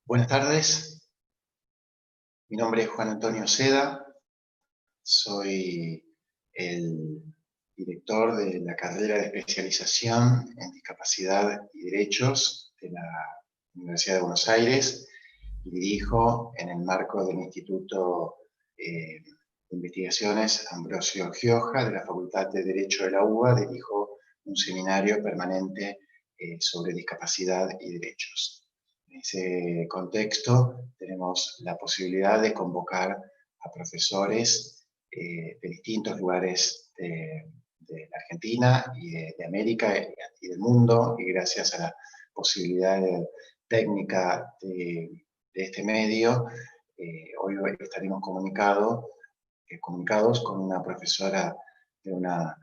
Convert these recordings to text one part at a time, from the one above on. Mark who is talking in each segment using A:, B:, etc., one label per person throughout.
A: Buenas tardes, mi nombre es Juan Antonio Seda, soy el director de la carrera de especialización en discapacidad y derechos de la Universidad de Buenos Aires y dirijo en el marco del Instituto de Investigaciones Ambrosio Gioja de la Facultad de Derecho de la UBA, dirijo un seminario permanente sobre discapacidad y derechos. En ese contexto tenemos la posibilidad de convocar a profesores de distintos lugares de la Argentina y de América y del mundo, y gracias a la posibilidad técnica de este medio, hoy estaremos comunicados con una profesora de una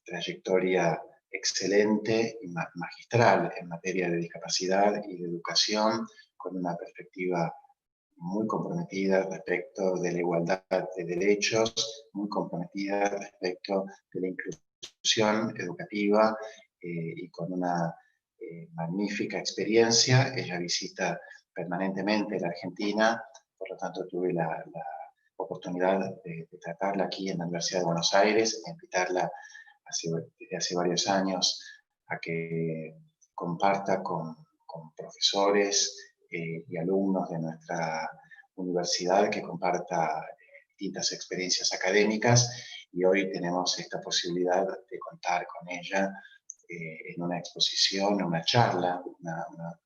A: trayectoria excelente y magistral en materia de discapacidad y de educación, con una perspectiva muy comprometida respecto de la igualdad de derechos, muy comprometida respecto de la inclusión educativa y con una magnífica experiencia. Ella visita permanentemente la Argentina, por lo tanto tuve la oportunidad de tratarla aquí en la Universidad de Buenos Aires, e invitarla desde hace varios años a que comparta con profesores y alumnos de nuestra universidad, que comparta distintas experiencias académicas, y hoy tenemos esta posibilidad de contar con ella en una exposición, una charla, una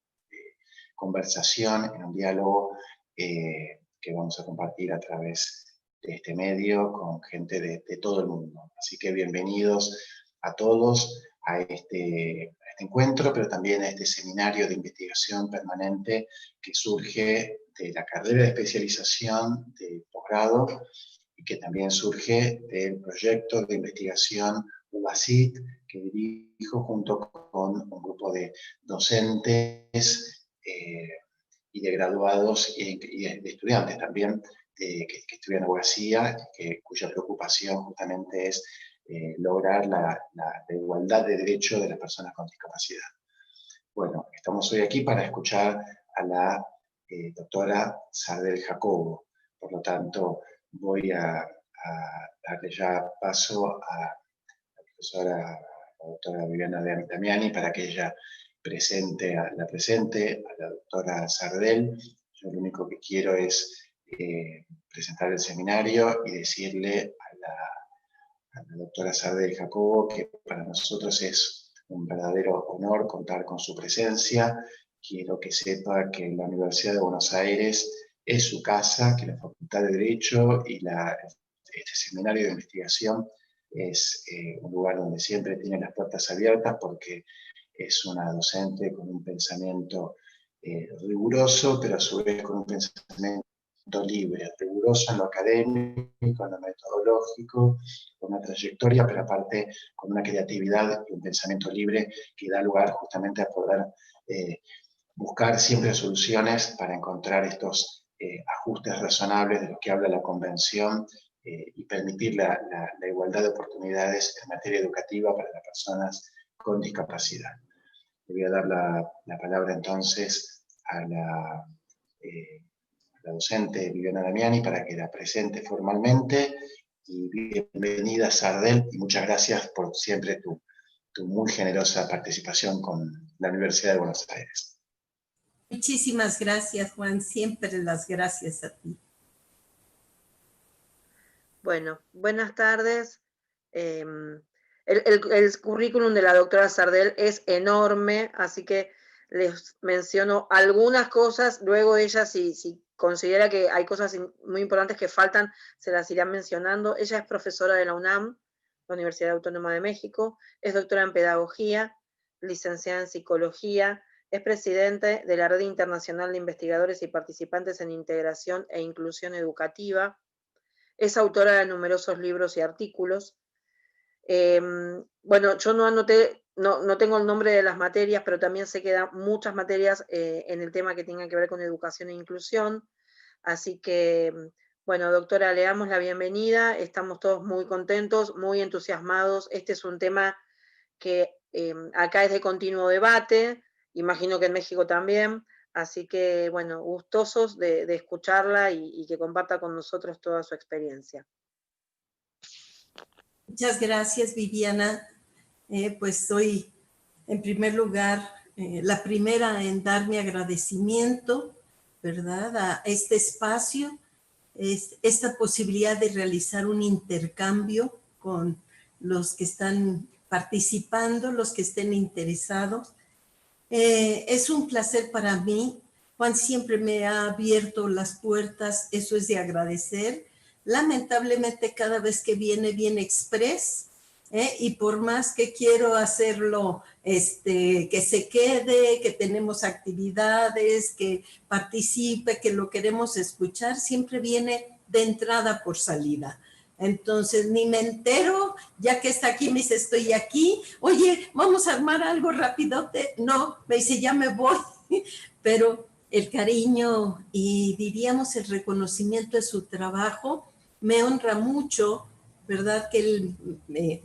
A: conversación, en un diálogo que vamos a compartir a través de este medio con gente de todo el mundo. Así que bienvenidos a todos a este encuentro, pero también a este seminario de investigación permanente que surge de la carrera de especialización de posgrado y que también surge del proyecto de investigación UBACIT, que dirijo junto con un grupo de docentes y de graduados y de estudiantes también que estudian abogacía, cuya preocupación justamente es lograr la igualdad de derechos de las personas con discapacidad. Bueno, estamos hoy aquí para escuchar a la doctora Sardel Jacobo. Por lo tanto, voy a darle ya paso a la profesora, la doctora Viviana Damiani, para que ella la presente a la doctora Sardel. Yo lo único que quiero es presentar el seminario y decirle a la doctora Sardel Jacobo que para nosotros es un verdadero honor contar con su presencia. Quiero que sepa que la Universidad de Buenos Aires es su casa, que la Facultad de Derecho y este seminario de investigación es un lugar donde siempre tiene las puertas abiertas, porque es una docente con un pensamiento riguroso, pero a su vez con un pensamiento libre, riguroso en lo académico, en lo metodológico, con una trayectoria, pero aparte con una creatividad y un pensamiento libre que da lugar justamente a poder buscar siempre soluciones para encontrar estos ajustes razonables de los que habla la Convención y permitir la igualdad de oportunidades en materia educativa para las personas con discapacidad. Le voy a dar la palabra entonces a la docente Viviana Damiani para que la presente formalmente. Y bienvenida, Sardel, y muchas gracias por siempre tu muy generosa participación con la Universidad de Buenos Aires.
B: Muchísimas gracias, Juan. Siempre las gracias a ti.
C: Bueno, buenas tardes. El currículum de la doctora Sardel es enorme, así que les menciono algunas cosas. Luego ella, si considera que hay cosas muy importantes que faltan, se las irá mencionando. Ella es profesora de la UNAM, la Universidad Autónoma de México, es doctora en Pedagogía, licenciada en Psicología, es presidente de la Red Internacional de Investigadores y Participantes en Integración e Inclusión Educativa, es autora de numerosos libros y artículos. Bueno, yo no anoté, no tengo el nombre de las materias, pero también sé que da muchas materias en el tema que tengan que ver con educación e inclusión. Así que, bueno, doctora, le damos la bienvenida. Estamos todos muy contentos, muy entusiasmados. Este es un tema que acá es de continuo debate, imagino que en México también. Así que, bueno, gustosos de escucharla y que comparta con nosotros toda su experiencia.
B: Muchas gracias, Viviana. Pues soy, en primer lugar, la primera en dar mi agradecimiento, ¿verdad?, a este espacio, esta posibilidad de realizar un intercambio con los que están participando, los que estén interesados. Es un placer para mí. Juan siempre me ha abierto las puertas, eso es de agradecer. Lamentablemente cada vez que viene express, y por más que quiero hacerlo, que se quede, que tenemos actividades, que participe, que lo queremos escuchar, siempre viene de entrada por salida. Entonces ni me entero, ya que está aquí me dice estoy aquí, oye, vamos a armar algo rapidote, no, me dice ya me voy, pero el cariño y diríamos el reconocimiento de su trabajo me honra mucho, ¿verdad? Que él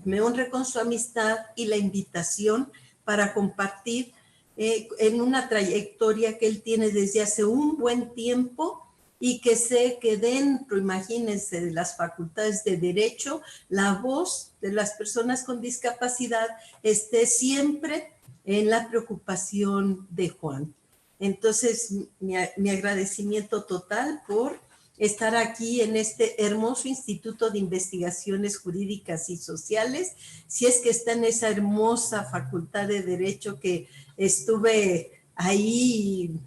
B: me honre con su amistad y la invitación para compartir en una trayectoria que él tiene desde hace un buen tiempo y que sé que dentro, imagínense, de las facultades de Derecho, la voz de las personas con discapacidad esté siempre en la preocupación de Juan. Entonces, mi agradecimiento total por estar aquí en este hermoso Instituto de Investigaciones Jurídicas y Sociales, si es que está en esa hermosa facultad de Derecho que estuve ahí.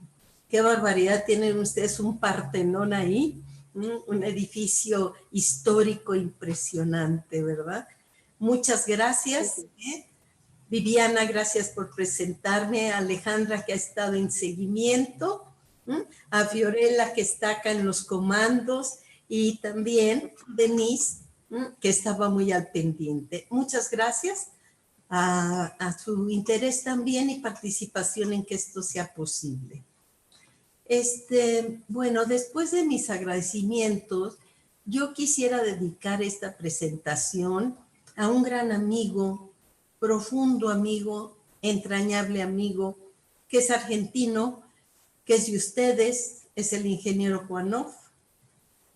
B: Qué barbaridad, tienen ustedes un Partenón ahí, un edificio histórico impresionante, ¿verdad? Muchas gracias. Viviana, gracias por presentarme. A Alejandra, que ha estado en seguimiento. A Fiorella, que está acá en los comandos. Y también Denise, que estaba muy al pendiente. Muchas gracias a su interés también y participación en que esto sea posible. Bueno, después de mis agradecimientos, yo quisiera dedicar esta presentación a un gran amigo, profundo amigo, entrañable amigo, que es argentino, que es de ustedes, es el ingeniero Juanov.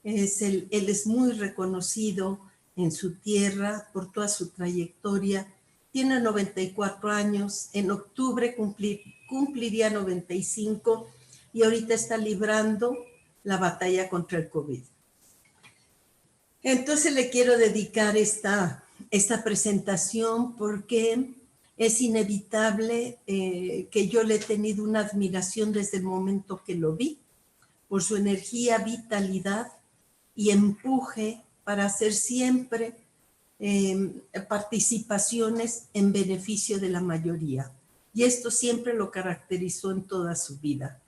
B: Él es muy reconocido en su tierra por toda su trayectoria. Tiene 94 años, en octubre cumpliría 95 y ahorita está librando la batalla contra el COVID. Entonces le quiero dedicar esta presentación porque es inevitable que yo le he tenido una admiración desde el momento que lo vi, por su energía, vitalidad y empuje para hacer siempre participaciones en beneficio de la mayoría. Y esto siempre lo caracterizó en toda su vida.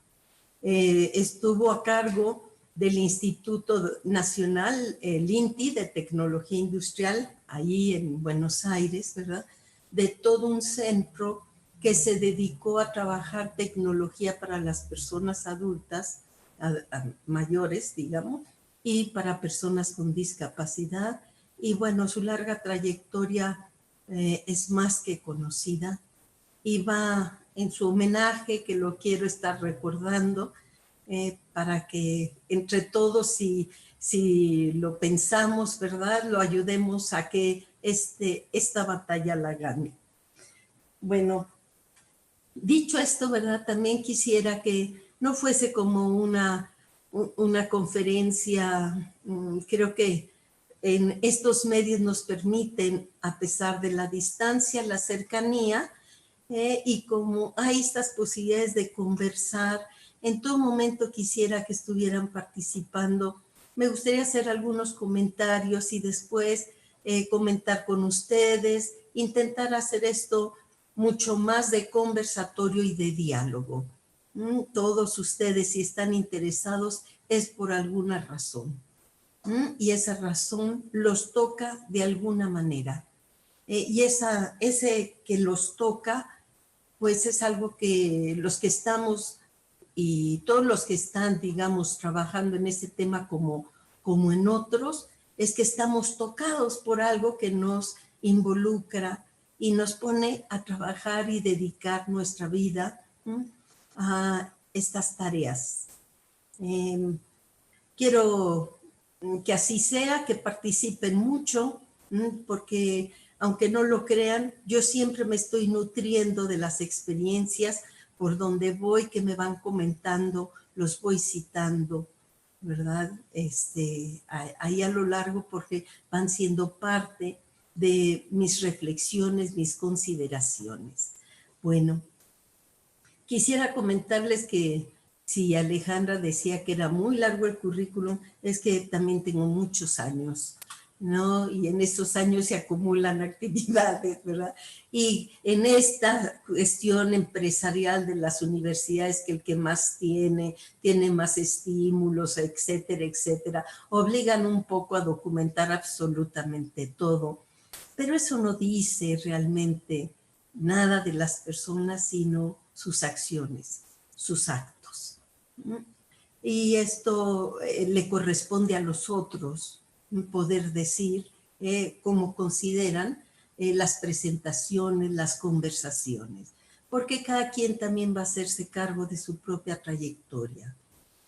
B: Estuvo a cargo del Instituto Nacional, el INTI, de Tecnología Industrial, ahí en Buenos Aires, ¿verdad? De todo un centro que se dedicó a trabajar tecnología para las personas adultas, mayores, digamos, y para personas con discapacidad. Y bueno, su larga trayectoria es más que conocida. Y va en su homenaje, que lo quiero estar recordando, para que entre todos, si lo pensamos, ¿verdad?, lo ayudemos a que esta batalla la gane. Bueno, dicho esto, ¿verdad?, también quisiera que no fuese como una conferencia. Creo que en estos medios nos permiten, a pesar de la distancia, la cercanía, y como hay estas posibilidades de conversar, en todo momento quisiera que estuvieran participando. Me gustaría hacer algunos comentarios y después comentar con ustedes, intentar hacer esto mucho más de conversatorio y de diálogo. Todos ustedes, si están interesados, es por alguna razón. Y esa razón los toca de alguna manera. Y ese que los toca, pues es algo que los que estamos y todos los que están, digamos, trabajando en este tema como en otros, es que estamos tocados por algo que nos involucra y nos pone a trabajar y dedicar nuestra vida estas tareas. Quiero que así sea, que participen mucho, porque aunque no lo crean, yo siempre me estoy nutriendo de las experiencias por donde voy, que me van comentando, los voy citando, ¿verdad? Ahí a lo largo, porque van siendo parte de mis reflexiones, mis consideraciones. Bueno, quisiera comentarles que si Alejandra decía que era muy largo el currículum, es que también tengo muchos años, ¿no? Y en esos años se acumulan actividades, ¿verdad? Y en esta cuestión empresarial de las universidades, que el que más tiene más estímulos, etcétera, etcétera, obligan un poco a documentar absolutamente todo. Pero eso no dice realmente nada de las personas, sino sus acciones, sus actos. Y esto le corresponde a los otros poder decir cómo consideran las presentaciones, las conversaciones, porque cada quien también va a hacerse cargo de su propia trayectoria.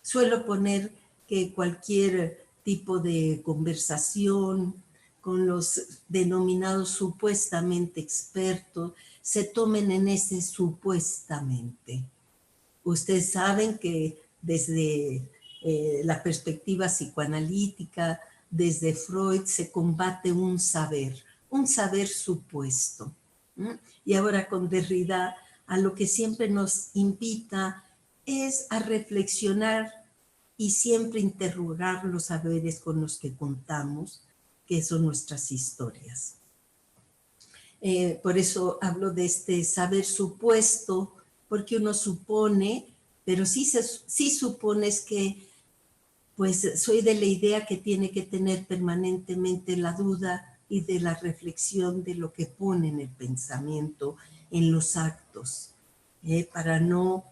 B: Suelo poner que cualquier tipo de conversación con los denominados supuestamente expertos se tomen en ese supuestamente. Ustedes saben que desde la perspectiva psicoanalítica, desde Freud, se combate un saber supuesto. Y ahora con Derrida, a lo que siempre nos invita es a reflexionar y siempre interrogar los saberes con los que contamos, que son nuestras historias. Por eso hablo de este saber supuesto, porque uno supone, pero sí supones que, pues soy de la idea que tiene que tener permanentemente la duda y de la reflexión de lo que pone en el pensamiento, en los actos, para no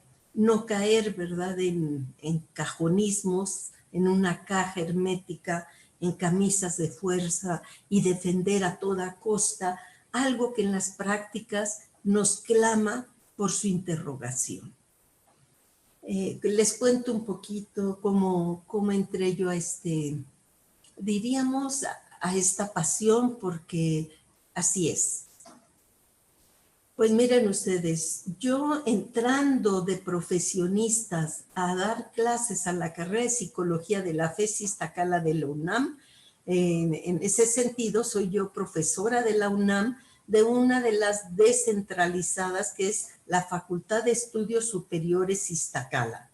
B: caer, ¿verdad?, en cajonismos, en una caja hermética, en camisas de fuerza y defender a toda costa algo que en las prácticas nos clama por su interrogación. Les cuento un poquito cómo entré yo a diríamos, a esta pasión, porque así es. Pues miren ustedes, yo entrando de profesionistas a dar clases a la carrera de Psicología de la FES Iztacala de la UNAM, en ese sentido soy yo profesora de la UNAM, de una de las descentralizadas, que es la Facultad de Estudios Superiores Iztacala.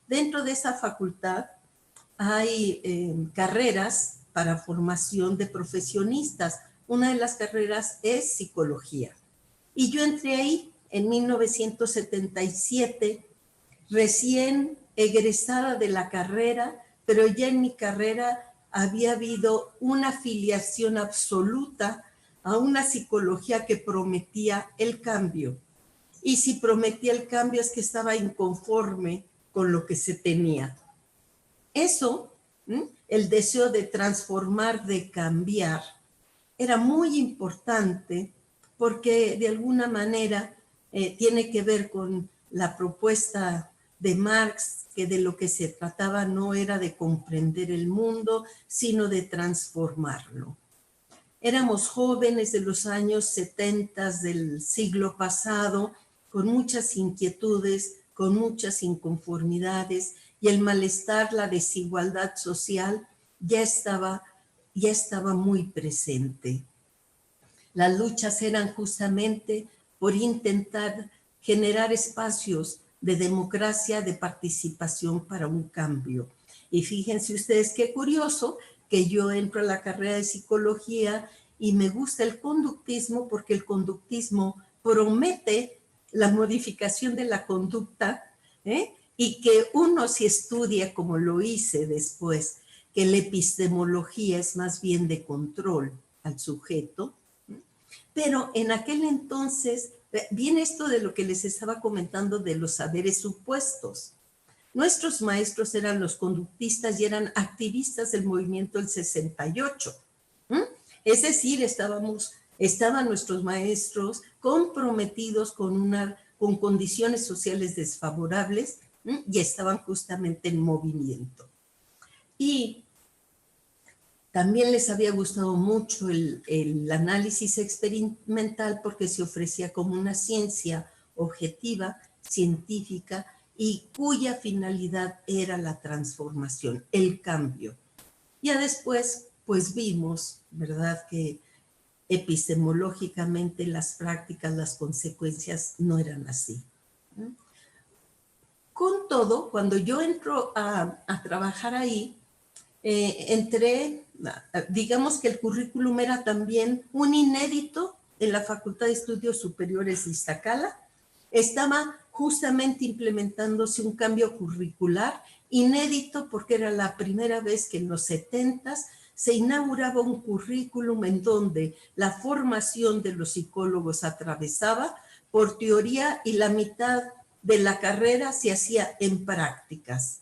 B: Dentro de esa facultad hay carreras para formación de profesionistas. Una de las carreras es psicología. Y yo entré ahí en 1977, recién egresada de la carrera, pero ya en mi carrera había habido una afiliación absoluta a una psicología que prometía el cambio. Y si prometía el cambio es que estaba inconforme con lo que se tenía. Eso, el deseo de transformar, de cambiar, era muy importante porque de alguna manera tiene que ver con la propuesta de Marx, que de lo que se trataba no era de comprender el mundo, sino de transformarlo. Éramos jóvenes de los años 70 del siglo pasado, con muchas inquietudes, con muchas inconformidades, y el malestar, la desigualdad social ya estaba muy presente. Las luchas eran justamente por intentar generar espacios de democracia, de participación para un cambio. Y fíjense ustedes qué curioso que yo entro a la carrera de psicología y me gusta el conductismo, porque el conductismo promete la modificación de la conducta, y que uno, si estudia como lo hice después, que la epistemología es más bien de control al sujeto. Pero en aquel entonces, viene esto de lo que les estaba comentando de los saberes supuestos. Nuestros maestros eran los conductistas y eran activistas del movimiento del 68. Es decir, estaban nuestros maestros comprometidos con condiciones sociales desfavorables y estaban justamente en movimiento. Y también les había gustado mucho el análisis experimental porque se ofrecía como una ciencia objetiva, científica, y cuya finalidad era la transformación, el cambio. Ya después, pues vimos, ¿verdad?, que epistemológicamente las prácticas, las consecuencias no eran así. Con todo, cuando yo entro a trabajar ahí, entré, digamos que el currículum era también un inédito en la Facultad de Estudios Superiores de Iztacala. Estaba justamente implementándose un cambio curricular inédito porque era la primera vez que en los 70s se inauguraba un currículum en donde la formación de los psicólogos atravesaba por teoría y la mitad de la carrera se hacía en prácticas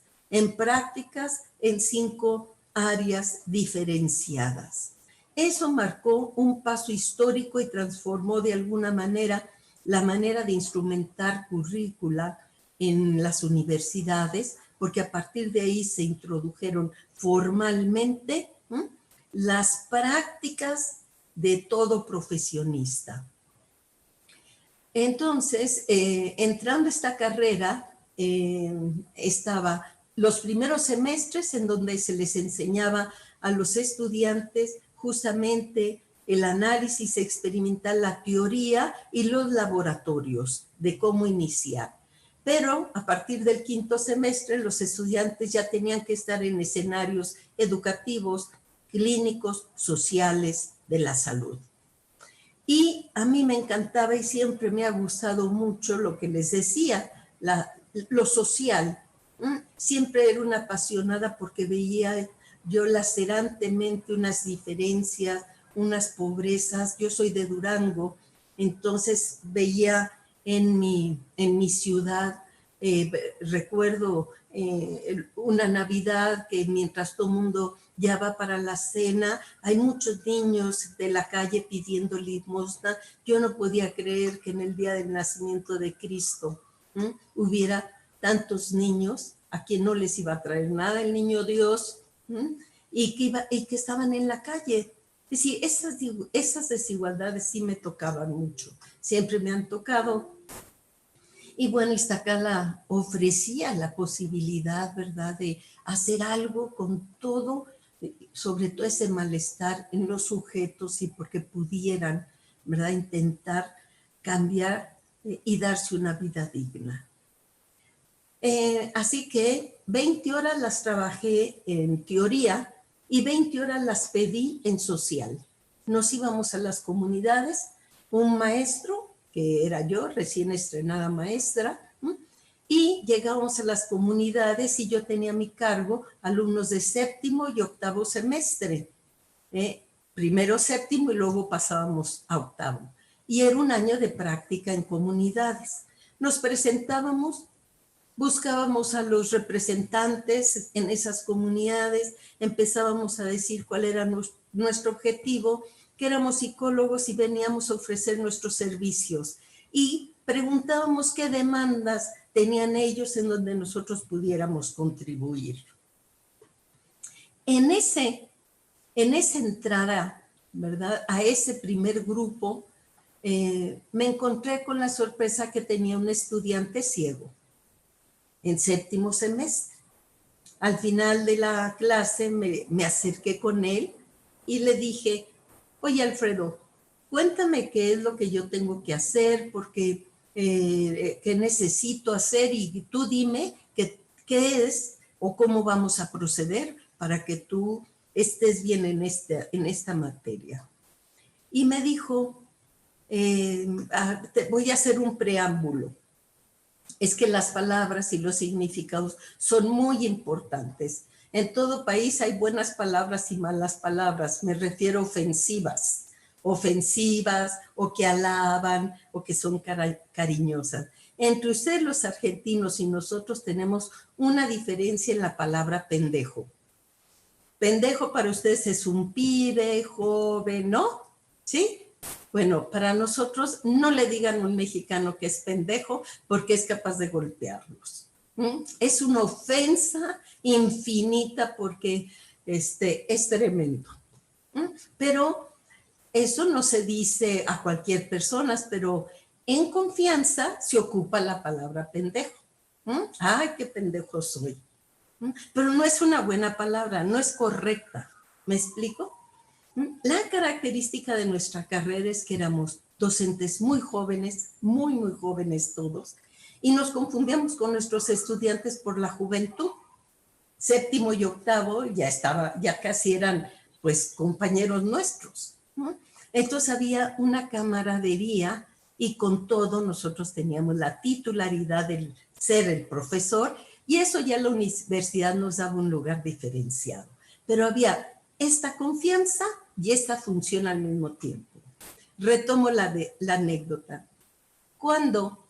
B: en 5 áreas diferenciadas. Eso marcó un paso histórico y transformó de alguna manera la manera de instrumentar currícula en las universidades, porque a partir de ahí se introdujeron formalmente las prácticas de todo profesionista. Entonces, entrando a esta carrera, estaba los primeros semestres en donde se les enseñaba a los estudiantes justamente el análisis experimental, la teoría y los laboratorios de cómo iniciar. Pero a partir del 5º semestre los estudiantes ya tenían que estar en escenarios educativos, clínicos, sociales de la salud. Y a mí me encantaba y siempre me ha gustado mucho lo que les decía, lo social. Siempre era una apasionada porque veía yo lacerantemente unas diferencias, unas pobrezas. Yo soy de Durango, entonces veía en mi ciudad, recuerdo una Navidad que mientras todo el mundo ya va para la cena, hay muchos niños de la calle pidiendo limosna. Yo no podía creer que en el día del nacimiento de Cristo hubiera tantos niños a quien no les iba a traer nada el niño Dios y que estaban en la calle. Es decir, esas desigualdades sí me tocaban mucho, siempre me han tocado. Y bueno, Iztacala ofrecía la posibilidad, ¿verdad?, de hacer algo con todo, sobre todo ese malestar en los sujetos y porque pudieran, ¿verdad?, intentar cambiar y darse una vida digna. Así que 20 horas las trabajé en teoría y 20 horas las pedí en social. Nos íbamos a las comunidades, un maestro, que era yo, recién estrenada maestra, y llegábamos a las comunidades y yo tenía a mi cargo alumnos de 7º y 8º semestre. Primero 7º y luego pasábamos a 8º. Y era un año de práctica en comunidades. Nos presentábamos, buscábamos a los representantes en esas comunidades, empezábamos a decir cuál era nuestro objetivo, que éramos psicólogos y veníamos a ofrecer nuestros servicios. Y preguntábamos qué demandas tenían ellos en donde nosotros pudiéramos contribuir. En esa entrada, ¿verdad?, a ese primer grupo, me encontré con la sorpresa que tenía un estudiante ciego en 7º semestre. Al final de la clase me acerqué con él y le dije: oye, Alfredo, cuéntame qué es lo que yo tengo que hacer, porque qué necesito hacer, y tú dime qué es o cómo vamos a proceder para que tú estés bien en esta materia. Y me dijo, voy a hacer un preámbulo. Es que las palabras y los significados son muy importantes. En todo país hay buenas palabras y malas palabras, me refiero a ofensivas o que alaban o que son cariñosas. Entre ustedes los argentinos y nosotros tenemos una diferencia en la palabra pendejo. Pendejo para ustedes es un pibe, joven, ¿no? ¿Sí? Bueno, para nosotros no le digan a un mexicano que es pendejo porque es capaz de golpearlos. Es una ofensa infinita porque es tremendo. Pero eso no se dice a cualquier persona, pero en confianza se ocupa la palabra pendejo. Ay, qué pendejo soy. Pero no es una buena palabra, no es correcta. ¿Me explico? La característica de nuestra carrera es que éramos docentes muy jóvenes, muy, muy jóvenes todos, y nos confundíamos con nuestros estudiantes por la juventud. Séptimo y octavo ya casi eran pues compañeros nuestros, ¿no? Entonces había una camaradería y con todo nosotros teníamos la titularidad de ser el profesor y eso ya la universidad nos daba un lugar diferenciado. Pero había esta confianza y esta función al mismo tiempo. Retomo la anécdota. Cuando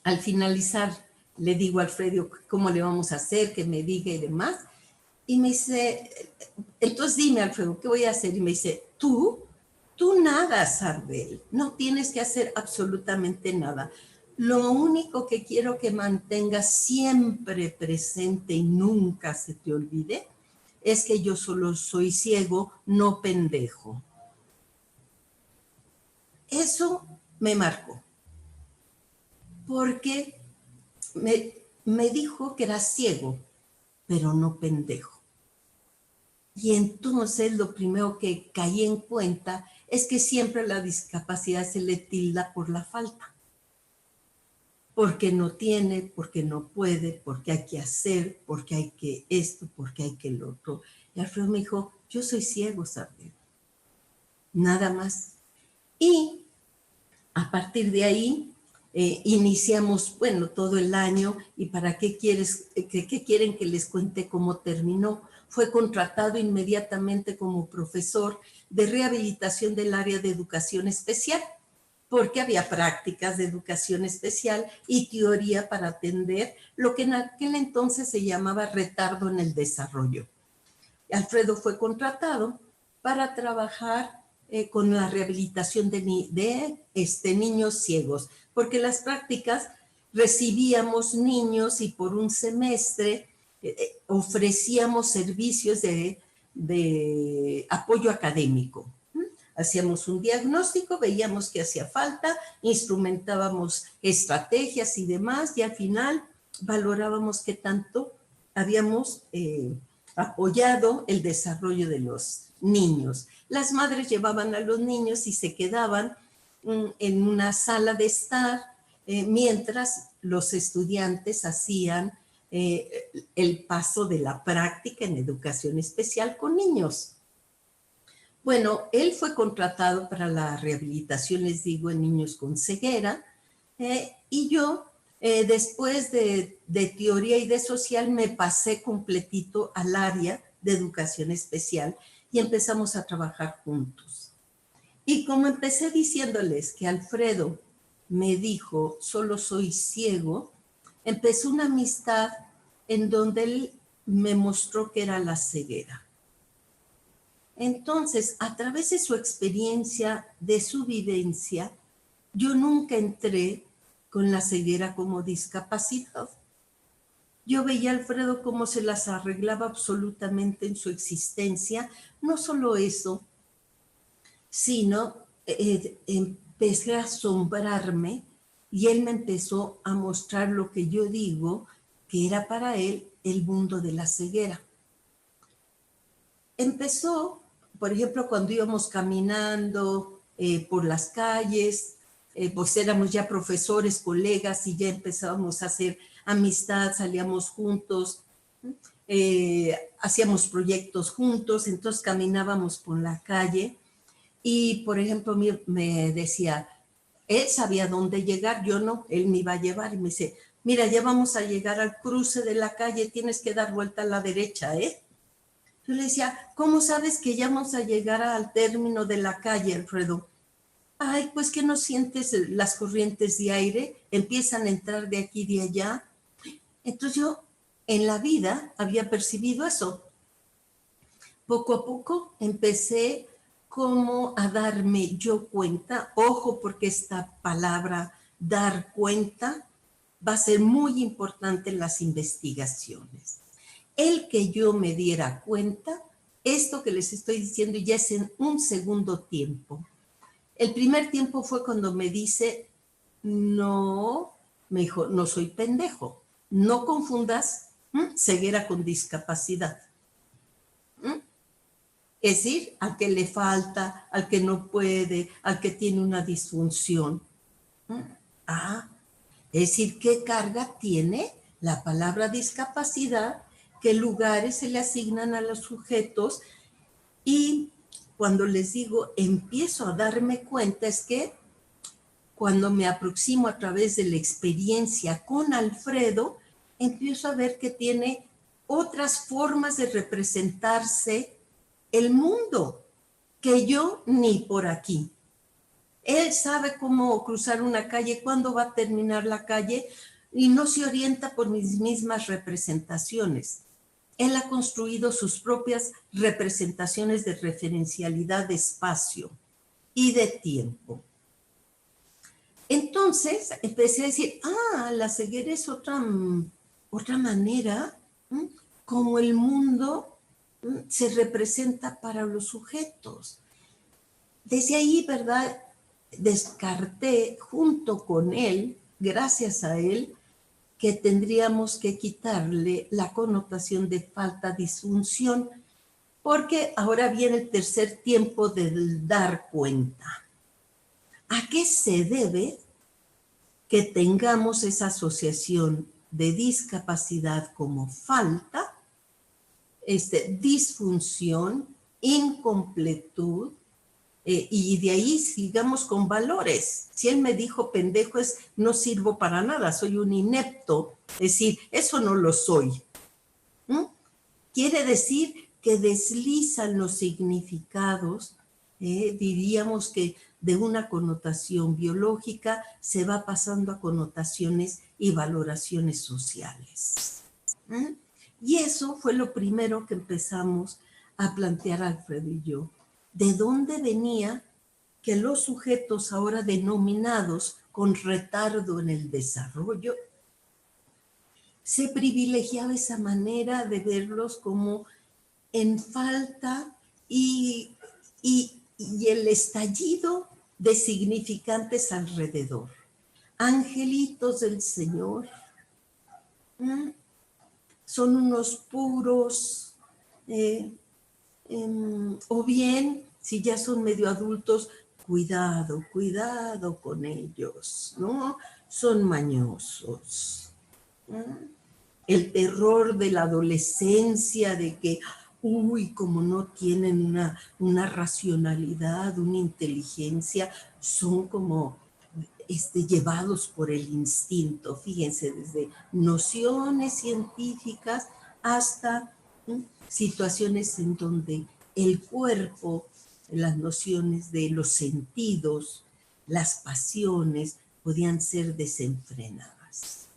B: al finalizar le digo a Alfredo cómo le vamos a hacer, que me diga y demás, y me dice, entonces dime Alfredo, ¿qué voy a hacer? Y me dice, tú nada, Sardel, no tienes que hacer absolutamente nada. Lo único que quiero que mantengas siempre presente y nunca se te olvide es que yo solo soy ciego, no pendejo. Eso me marcó, porque me dijo que era ciego, pero no pendejo. Y entonces lo primero que caí en cuenta es que siempre la discapacidad se le tilda por la falta. Porque no tiene, porque no puede, porque hay que hacer, porque hay que esto, porque hay que lo otro. Y Alfredo me dijo, yo soy ciego, ¿sabes? Nada más. Y a partir de ahí iniciamos, bueno, todo el año. ¿Y para qué quieren que les cuente cómo terminó? Fue contratado inmediatamente como profesor de rehabilitación del área de educación especial, porque había prácticas de educación especial y teoría para atender lo que en aquel entonces se llamaba retardo en el desarrollo. Alfredo fue contratado para trabajar con la rehabilitación de niños ciegos, porque las prácticas recibíamos niños y por un semestre ofrecíamos servicios de apoyo académico. Hacíamos un diagnóstico, veíamos que hacía falta, instrumentábamos estrategias y demás, y al final valorábamos qué tanto habíamos apoyado el desarrollo de los niños. Las madres llevaban a los niños y se quedaban en una sala de estar mientras los estudiantes hacían el paso de la práctica en educación especial con niños. Bueno, él fue contratado para la rehabilitación, les digo, en niños con ceguera, y yo, después de teoría y de social, me pasé completito al área de educación especial y empezamos a trabajar juntos. Y como empecé diciéndoles que Alfredo me dijo, solo soy ciego, empezó una amistad en donde él me mostró que era la ceguera. Entonces, a través de su experiencia, de su vivencia, yo nunca entré con la ceguera como discapacidad. Yo veía a Alfredo cómo se las arreglaba absolutamente en su existencia. No solo eso, sino empecé a asombrarme y él me empezó a mostrar lo que yo digo, que era para él el mundo de la ceguera. Empezó, por ejemplo, cuando íbamos caminando por las calles, pues éramos ya profesores, colegas y ya empezábamos a hacer amistad, salíamos juntos, hacíamos proyectos juntos, entonces caminábamos por la calle y, por ejemplo, me decía, él sabía dónde llegar, yo no, él me iba a llevar y me dice, mira, ya vamos a llegar al cruce de la calle, tienes que dar vuelta a la derecha, ¿eh? Yo le decía, ¿cómo sabes que ya vamos a llegar al término de la calle, Alfredo? Ay, pues que no sientes las corrientes de aire, empiezan a entrar de aquí y de allá. Entonces yo en la vida había percibido eso. Poco a poco empecé como a darme yo cuenta, ojo porque esta palabra dar cuenta va a ser muy importante en las investigaciones. El que yo me diera cuenta, esto que les estoy diciendo ya es en un segundo tiempo. El primer tiempo fue cuando me dice, no, me dijo, no soy pendejo, no confundas ceguera con discapacidad. Es decir, al que le falta, al que no puede, al que tiene una disfunción. Es decir, ¿qué carga tiene la palabra discapacidad? ¿Qué lugares se le asignan a los sujetos? Y cuando les digo, empiezo a darme cuenta, es que cuando me aproximo a través de la experiencia con Alfredo, empiezo a ver que tiene otras formas de representarse el mundo que yo ni por aquí. Él sabe cómo cruzar una calle, cuándo va a terminar la calle y no se orienta por mis mismas representaciones. Él ha construido sus propias representaciones de referencialidad de espacio y de tiempo. Entonces empecé a decir, la ceguera es otra manera como el mundo se representa para los sujetos. Desde ahí, ¿verdad? Descarté junto con él, gracias a él, que tendríamos que quitarle la connotación de falta, disfunción, porque ahora viene el tercer tiempo del dar cuenta. ¿A qué se debe que tengamos esa asociación de discapacidad como falta, disfunción, incompletud, y de ahí sigamos con valores? Si él me dijo pendejo, es no sirvo para nada, soy un inepto, es decir, eso no lo soy. Quiere decir que deslizan los significados, diríamos que de una connotación biológica se va pasando a connotaciones y valoraciones sociales. Y eso fue lo primero que empezamos a plantear Alfredo y yo. ¿De dónde venía que los sujetos ahora denominados con retardo en el desarrollo, se privilegiaba esa manera de verlos como en falta y el estallido de significantes alrededor? Angelitos del Señor, son unos puros, o bien, si ya son medio adultos, cuidado con ellos, ¿no? Son mañosos. El terror de la adolescencia, de que, como no tienen una racionalidad, una inteligencia, son como llevados por el instinto. Fíjense, desde nociones científicas hasta situaciones en donde el cuerpo, las nociones de los sentidos, las pasiones, podían ser desenfrenadas.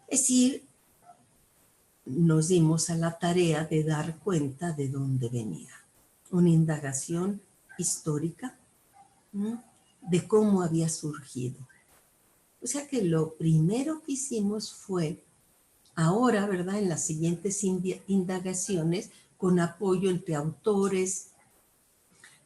B: Es decir, nos dimos a la tarea de dar cuenta de dónde venía. Una indagación histórica de cómo había surgido. O sea que lo primero que hicimos fue, ahora, ¿verdad?, en las siguientes indagaciones, con apoyo entre autores,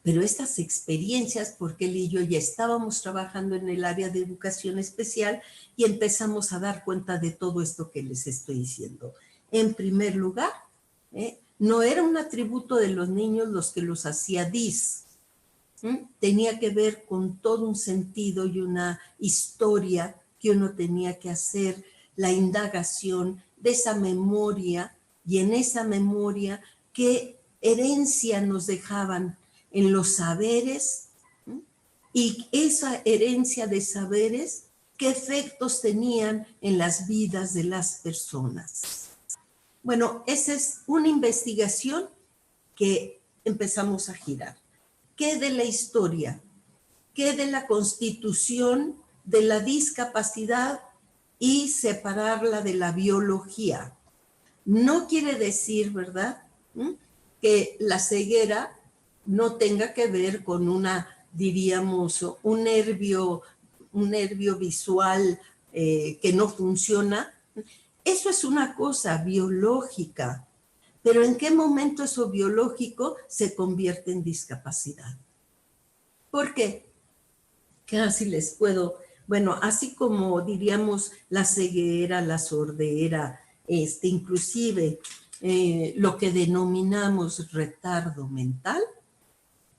B: pero estas experiencias, porque él y yo ya estábamos trabajando en el área de educación especial y empezamos a dar cuenta de todo esto que les estoy diciendo. En primer lugar, no era un atributo de los niños los que los hacía dis. Tenía que ver con todo un sentido y una historia que uno tenía que hacer, la indagación de esa memoria, y en esa memoria qué herencia nos dejaban en los saberes, y esa herencia de saberes, qué efectos tenían en las vidas de las personas. Bueno, esa es una investigación que empezamos a girar. ¿Qué de la historia? ¿Qué de la constitución de la discapacidad y separarla de la biología? No quiere decir, ¿verdad?, que la ceguera no tenga que ver con diríamos, un nervio visual que no funciona. Eso es una cosa biológica, pero ¿en qué momento eso biológico se convierte en discapacidad? ¿Por qué? Casi les puedo, bueno, así como diríamos la ceguera, la sordera, inclusive lo que denominamos retardo mental,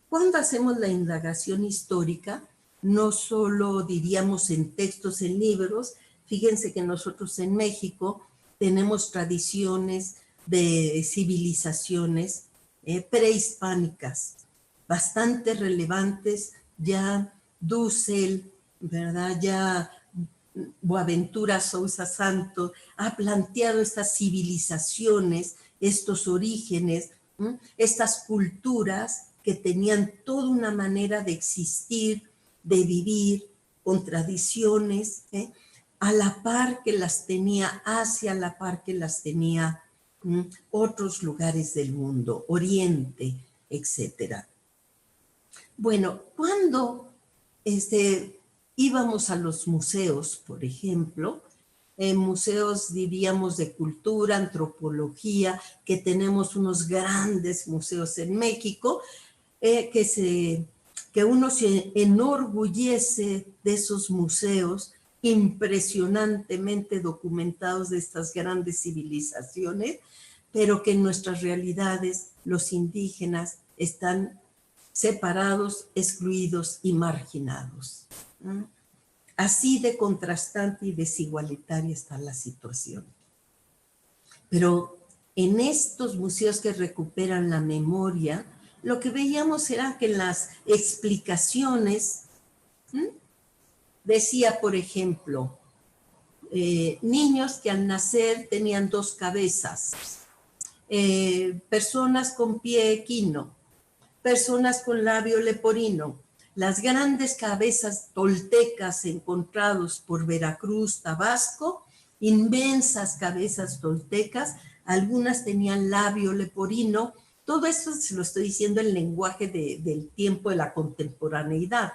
B: cuando hacemos la indagación histórica, no solo diríamos en textos, en libros, fíjense que nosotros en México tenemos tradiciones de civilizaciones prehispánicas, bastante relevantes, ya Dussel, ¿verdad? Ya Boaventura Sousa Santos ha planteado estas civilizaciones, estos orígenes, estas culturas que tenían toda una manera de existir, de vivir, con tradiciones, a la par que las tenía Asia, a la par que las tenía otros lugares del mundo, Oriente, etcétera. Bueno, cuando íbamos a los museos, por ejemplo, museos, diríamos, de cultura, antropología, que tenemos unos grandes museos en México, que uno se enorgullece de esos museos impresionantemente documentados de estas grandes civilizaciones, pero que en nuestras realidades los indígenas están separados, excluidos y marginados. Así de contrastante y desigualitaria está la situación. Pero en estos museos que recuperan la memoria, lo que veíamos era que en las explicaciones decía, por ejemplo, niños que al nacer tenían 2 cabezas, personas con pie equino, personas con labio leporino, las grandes cabezas toltecas encontrados por Veracruz, Tabasco, inmensas cabezas toltecas, algunas tenían labio leporino. Todo esto se lo estoy diciendo en lenguaje del tiempo de la contemporaneidad.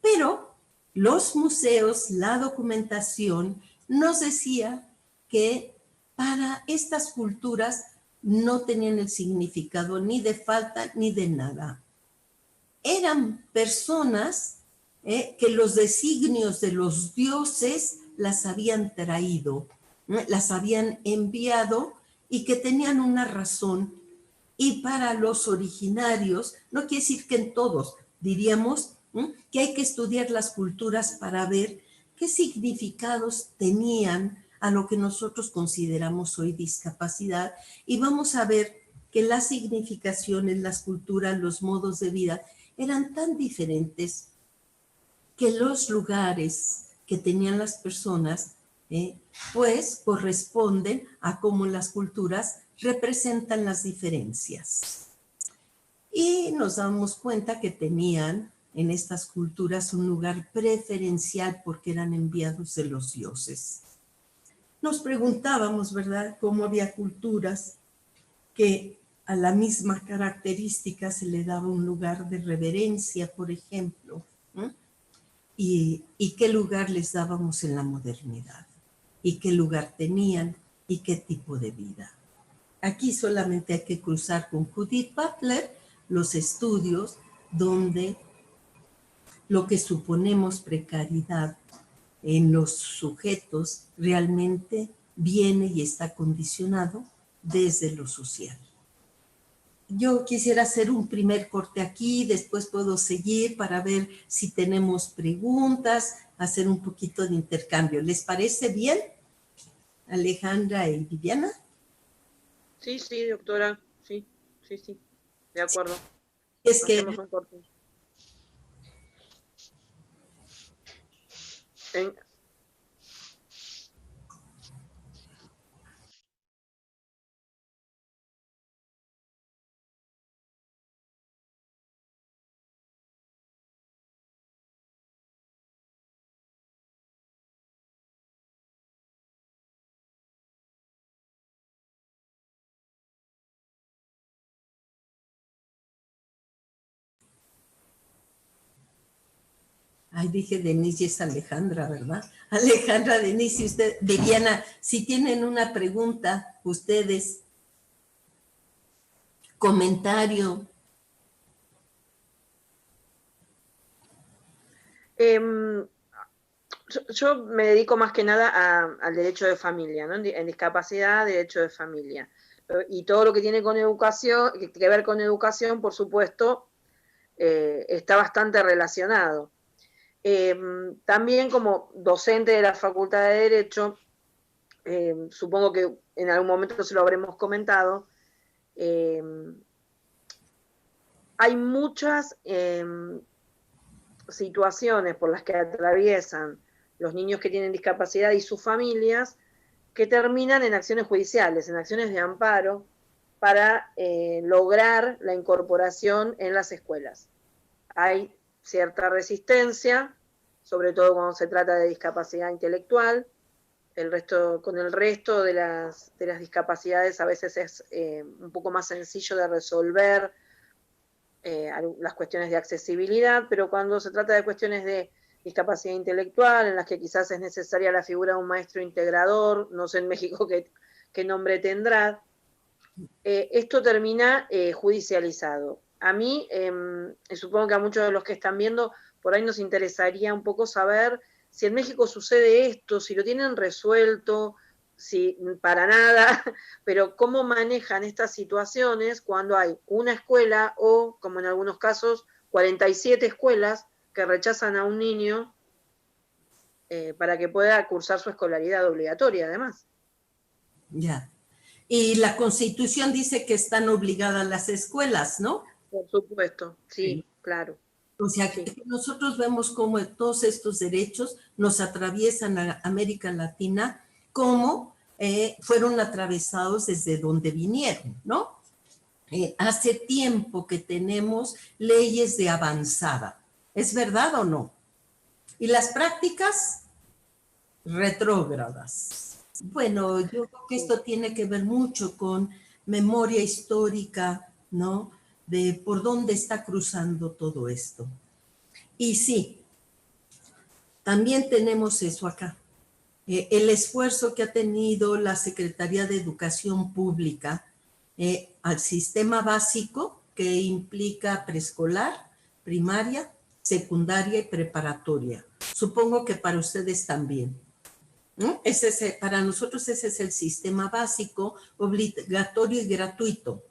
B: Pero los museos, la documentación, nos decía que para estas culturas no tenían el significado ni de falta ni de nada. Eran personas que los designios de los dioses las habían traído, las habían enviado y que tenían una razón. Y para los originarios, no quiere decir que en todos, diríamos que hay que estudiar las culturas para ver qué significados tenían a lo que nosotros consideramos hoy discapacidad, y vamos a ver que las significaciones, las culturas, los modos de vida eran tan diferentes que los lugares que tenían las personas pues corresponden a cómo las culturas representan las diferencias. Y nos damos cuenta que tenían en estas culturas un lugar preferencial porque eran enviados de los dioses. Nos preguntábamos, ¿verdad?, cómo había culturas que a la misma característica se le daba un lugar de reverencia, por ejemplo, y qué lugar les dábamos en la modernidad, y qué lugar tenían, y qué tipo de vida. Aquí solamente hay que cruzar con Judith Butler los estudios donde lo que suponemos precariedad en los sujetos realmente viene y está condicionado desde lo social. Yo quisiera hacer un primer corte aquí, después puedo seguir para ver si tenemos preguntas, hacer un poquito de intercambio. ¿Les parece bien, Alejandra y Viviana?
C: Sí, sí, doctora, sí, de acuerdo.
B: Es que
C: hacemos un corte.
B: Ay, dije Denise y es Alejandra, ¿verdad? Alejandra, Denise y usted, Viviana, si tienen una pregunta, ustedes, comentario.
C: Yo me dedico más que nada al derecho de familia, ¿no? En discapacidad, derecho de familia. Y todo lo que tiene con educación, que ver con educación, por supuesto, está bastante relacionado. También como docente de la Facultad de Derecho, supongo que en algún momento se lo habremos comentado, hay muchas situaciones por las que atraviesan los niños que tienen discapacidad y sus familias que terminan en acciones judiciales, en acciones de amparo para lograr la incorporación en las escuelas. Hay cierta resistencia, sobre todo cuando se trata de discapacidad intelectual. Con el resto de las discapacidades a veces es un poco más sencillo de resolver las cuestiones de accesibilidad, pero cuando se trata de cuestiones de discapacidad intelectual, en las que quizás es necesaria la figura de un maestro integrador, no sé en México qué nombre tendrá, esto termina judicializado. A mí, supongo que a muchos de los que están viendo, por ahí nos interesaría un poco saber si en México sucede esto, si lo tienen resuelto, si para nada, pero cómo manejan estas situaciones cuando hay una escuela o, como en algunos casos, 47 escuelas que rechazan a un niño para que pueda cursar su escolaridad obligatoria, además.
B: Ya. Y la Constitución dice que están obligadas las escuelas, ¿no?
C: Por supuesto, sí, claro.
B: O sea,
C: sí.
B: que nosotros vemos cómo todos estos derechos nos atraviesan a América Latina, cómo fueron atravesados desde donde vinieron, ¿no? Hace tiempo que tenemos leyes de avanzada. ¿Es verdad o no? Y las prácticas retrógradas. Bueno, yo creo que esto tiene que ver mucho con memoria histórica, ¿no? De por dónde está cruzando todo esto. Y sí, también tenemos eso acá. El esfuerzo que ha tenido la Secretaría de Educación Pública al sistema básico que implica preescolar, primaria, secundaria y preparatoria. Supongo que para ustedes también. ¿No? Para nosotros ese es el sistema básico, obligatorio y gratuito.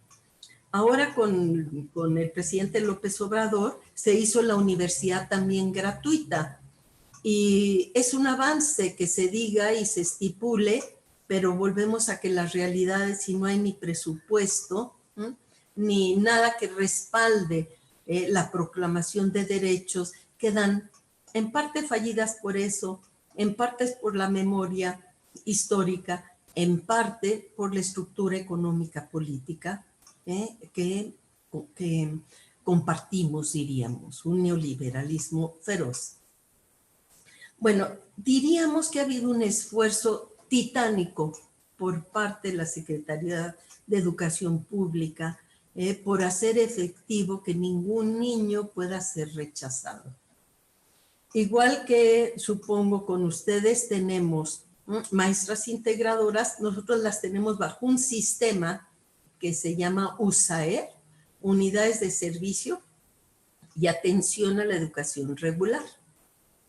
B: Ahora con el presidente López Obrador se hizo la universidad también gratuita. Y es un avance que se diga y se estipule, pero volvemos a que las realidades, si no hay ni presupuesto, ni nada que respalde la proclamación de derechos, quedan en parte fallidas por eso, en parte por la memoria histórica, en parte por la estructura económica política que compartimos, diríamos, un neoliberalismo feroz. Bueno, diríamos que ha habido un esfuerzo titánico por parte de la Secretaría de Educación Pública por hacer efectivo que ningún niño pueda ser rechazado. Igual que supongo con ustedes tenemos maestras integradoras, nosotros las tenemos bajo un sistema que se llama USAER, Unidades de Servicio y Atención a la Educación Regular,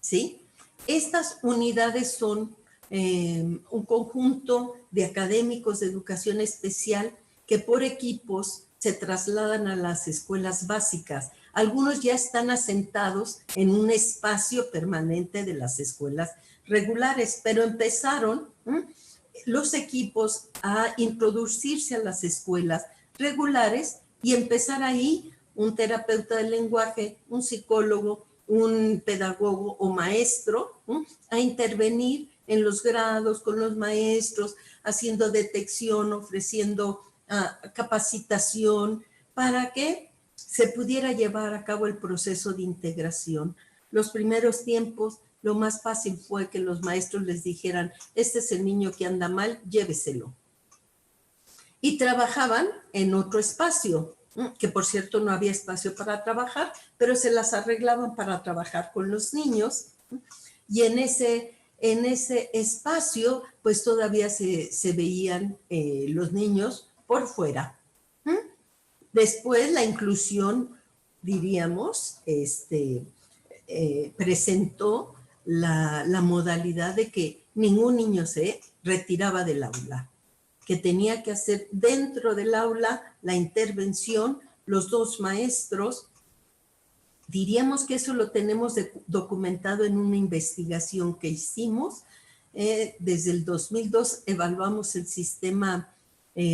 B: ¿sí? Estas unidades son un conjunto de académicos de educación especial que por equipos se trasladan a las escuelas básicas. Algunos ya están asentados en un espacio permanente de las escuelas regulares, pero empezaron los equipos a introducirse a las escuelas regulares y empezar ahí un terapeuta del lenguaje, un psicólogo, un pedagogo o maestro a intervenir en los grados con los maestros, haciendo detección, ofreciendo capacitación para que se pudiera llevar a cabo el proceso de integración. Los primeros tiempos, lo más fácil fue que los maestros les dijeran, este es el niño que anda mal, lléveselo. Y trabajaban en otro espacio, que por cierto no había espacio para trabajar, pero se las arreglaban para trabajar con los niños, y en ese espacio pues todavía se veían los niños por fuera. Después la inclusión, diríamos, presentó la modalidad de que ningún niño se retiraba del aula, que tenía que hacer dentro del aula la intervención los dos maestros. Diríamos que eso lo tenemos documentado en una investigación que hicimos. Desde el 2002 evaluamos el sistema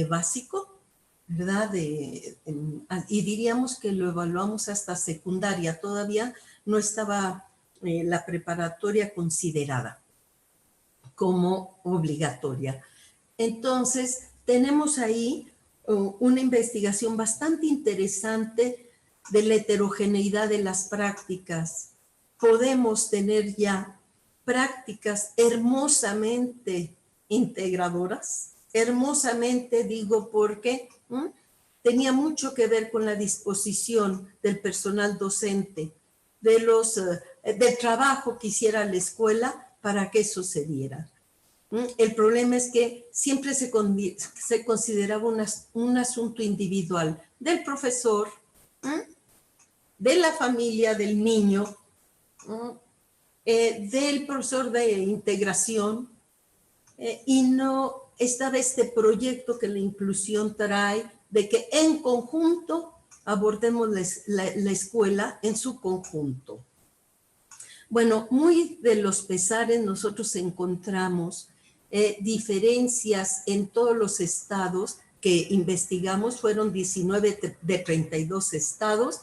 B: básico, ¿verdad? Y diríamos que lo evaluamos hasta secundaria. Todavía no estaba la preparatoria considerada como obligatoria. Entonces, tenemos ahí una investigación bastante interesante de la heterogeneidad de las prácticas. Podemos tener ya prácticas hermosamente integradoras. Hermosamente digo porque tenía mucho que ver con la disposición del personal docente, del trabajo que hiciera la escuela para que eso se diera. El problema es que siempre se consideraba un asunto individual del profesor, de la familia del niño, del profesor de integración, y no estaba este proyecto que la inclusión trae de que en conjunto abordemos la escuela en su conjunto. Bueno, muy de los pesares nosotros encontramos diferencias en todos los estados que investigamos. Fueron 19 de 32 estados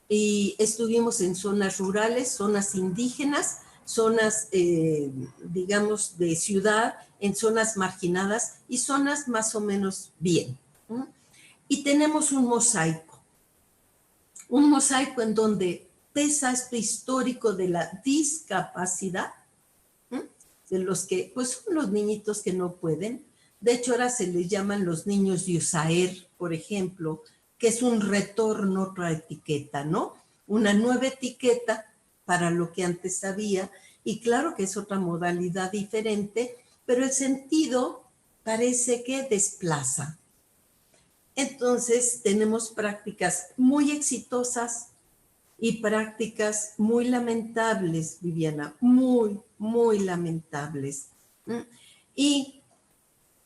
B: y estuvimos en zonas rurales, zonas indígenas, zonas, digamos, de ciudad, en zonas marginadas y zonas más o menos bien. Y tenemos un mosaico en donde pesa esto histórico de la discapacidad, de los que, pues son los niñitos que no pueden. De hecho, ahora se les llaman los niños de USAER, por ejemplo, que es un retorno a otra etiqueta, ¿no? Una nueva etiqueta para lo que antes había, y claro que es otra modalidad diferente, pero el sentido parece que desplaza. Entonces, tenemos prácticas muy exitosas y prácticas muy lamentables, Viviana, muy, muy lamentables. Y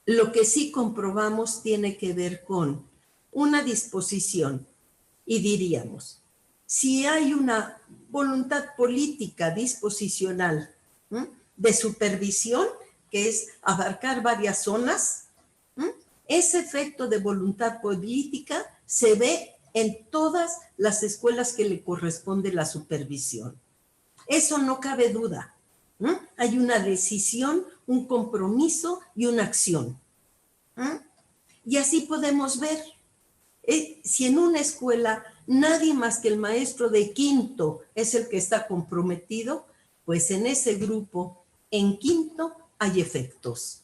B: lo que sí comprobamos tiene que ver con una disposición, y diríamos, si hay una voluntad política disposicional de supervisión, que es abarcar varias zonas, ese efecto de voluntad política se ve en todas las escuelas que le corresponde la supervisión. Eso no cabe duda. Hay una decisión, un compromiso y una acción. Y así podemos ver, si en una escuela nadie más que el maestro de quinto es el que está comprometido, pues en ese grupo, en quinto, hay efectos.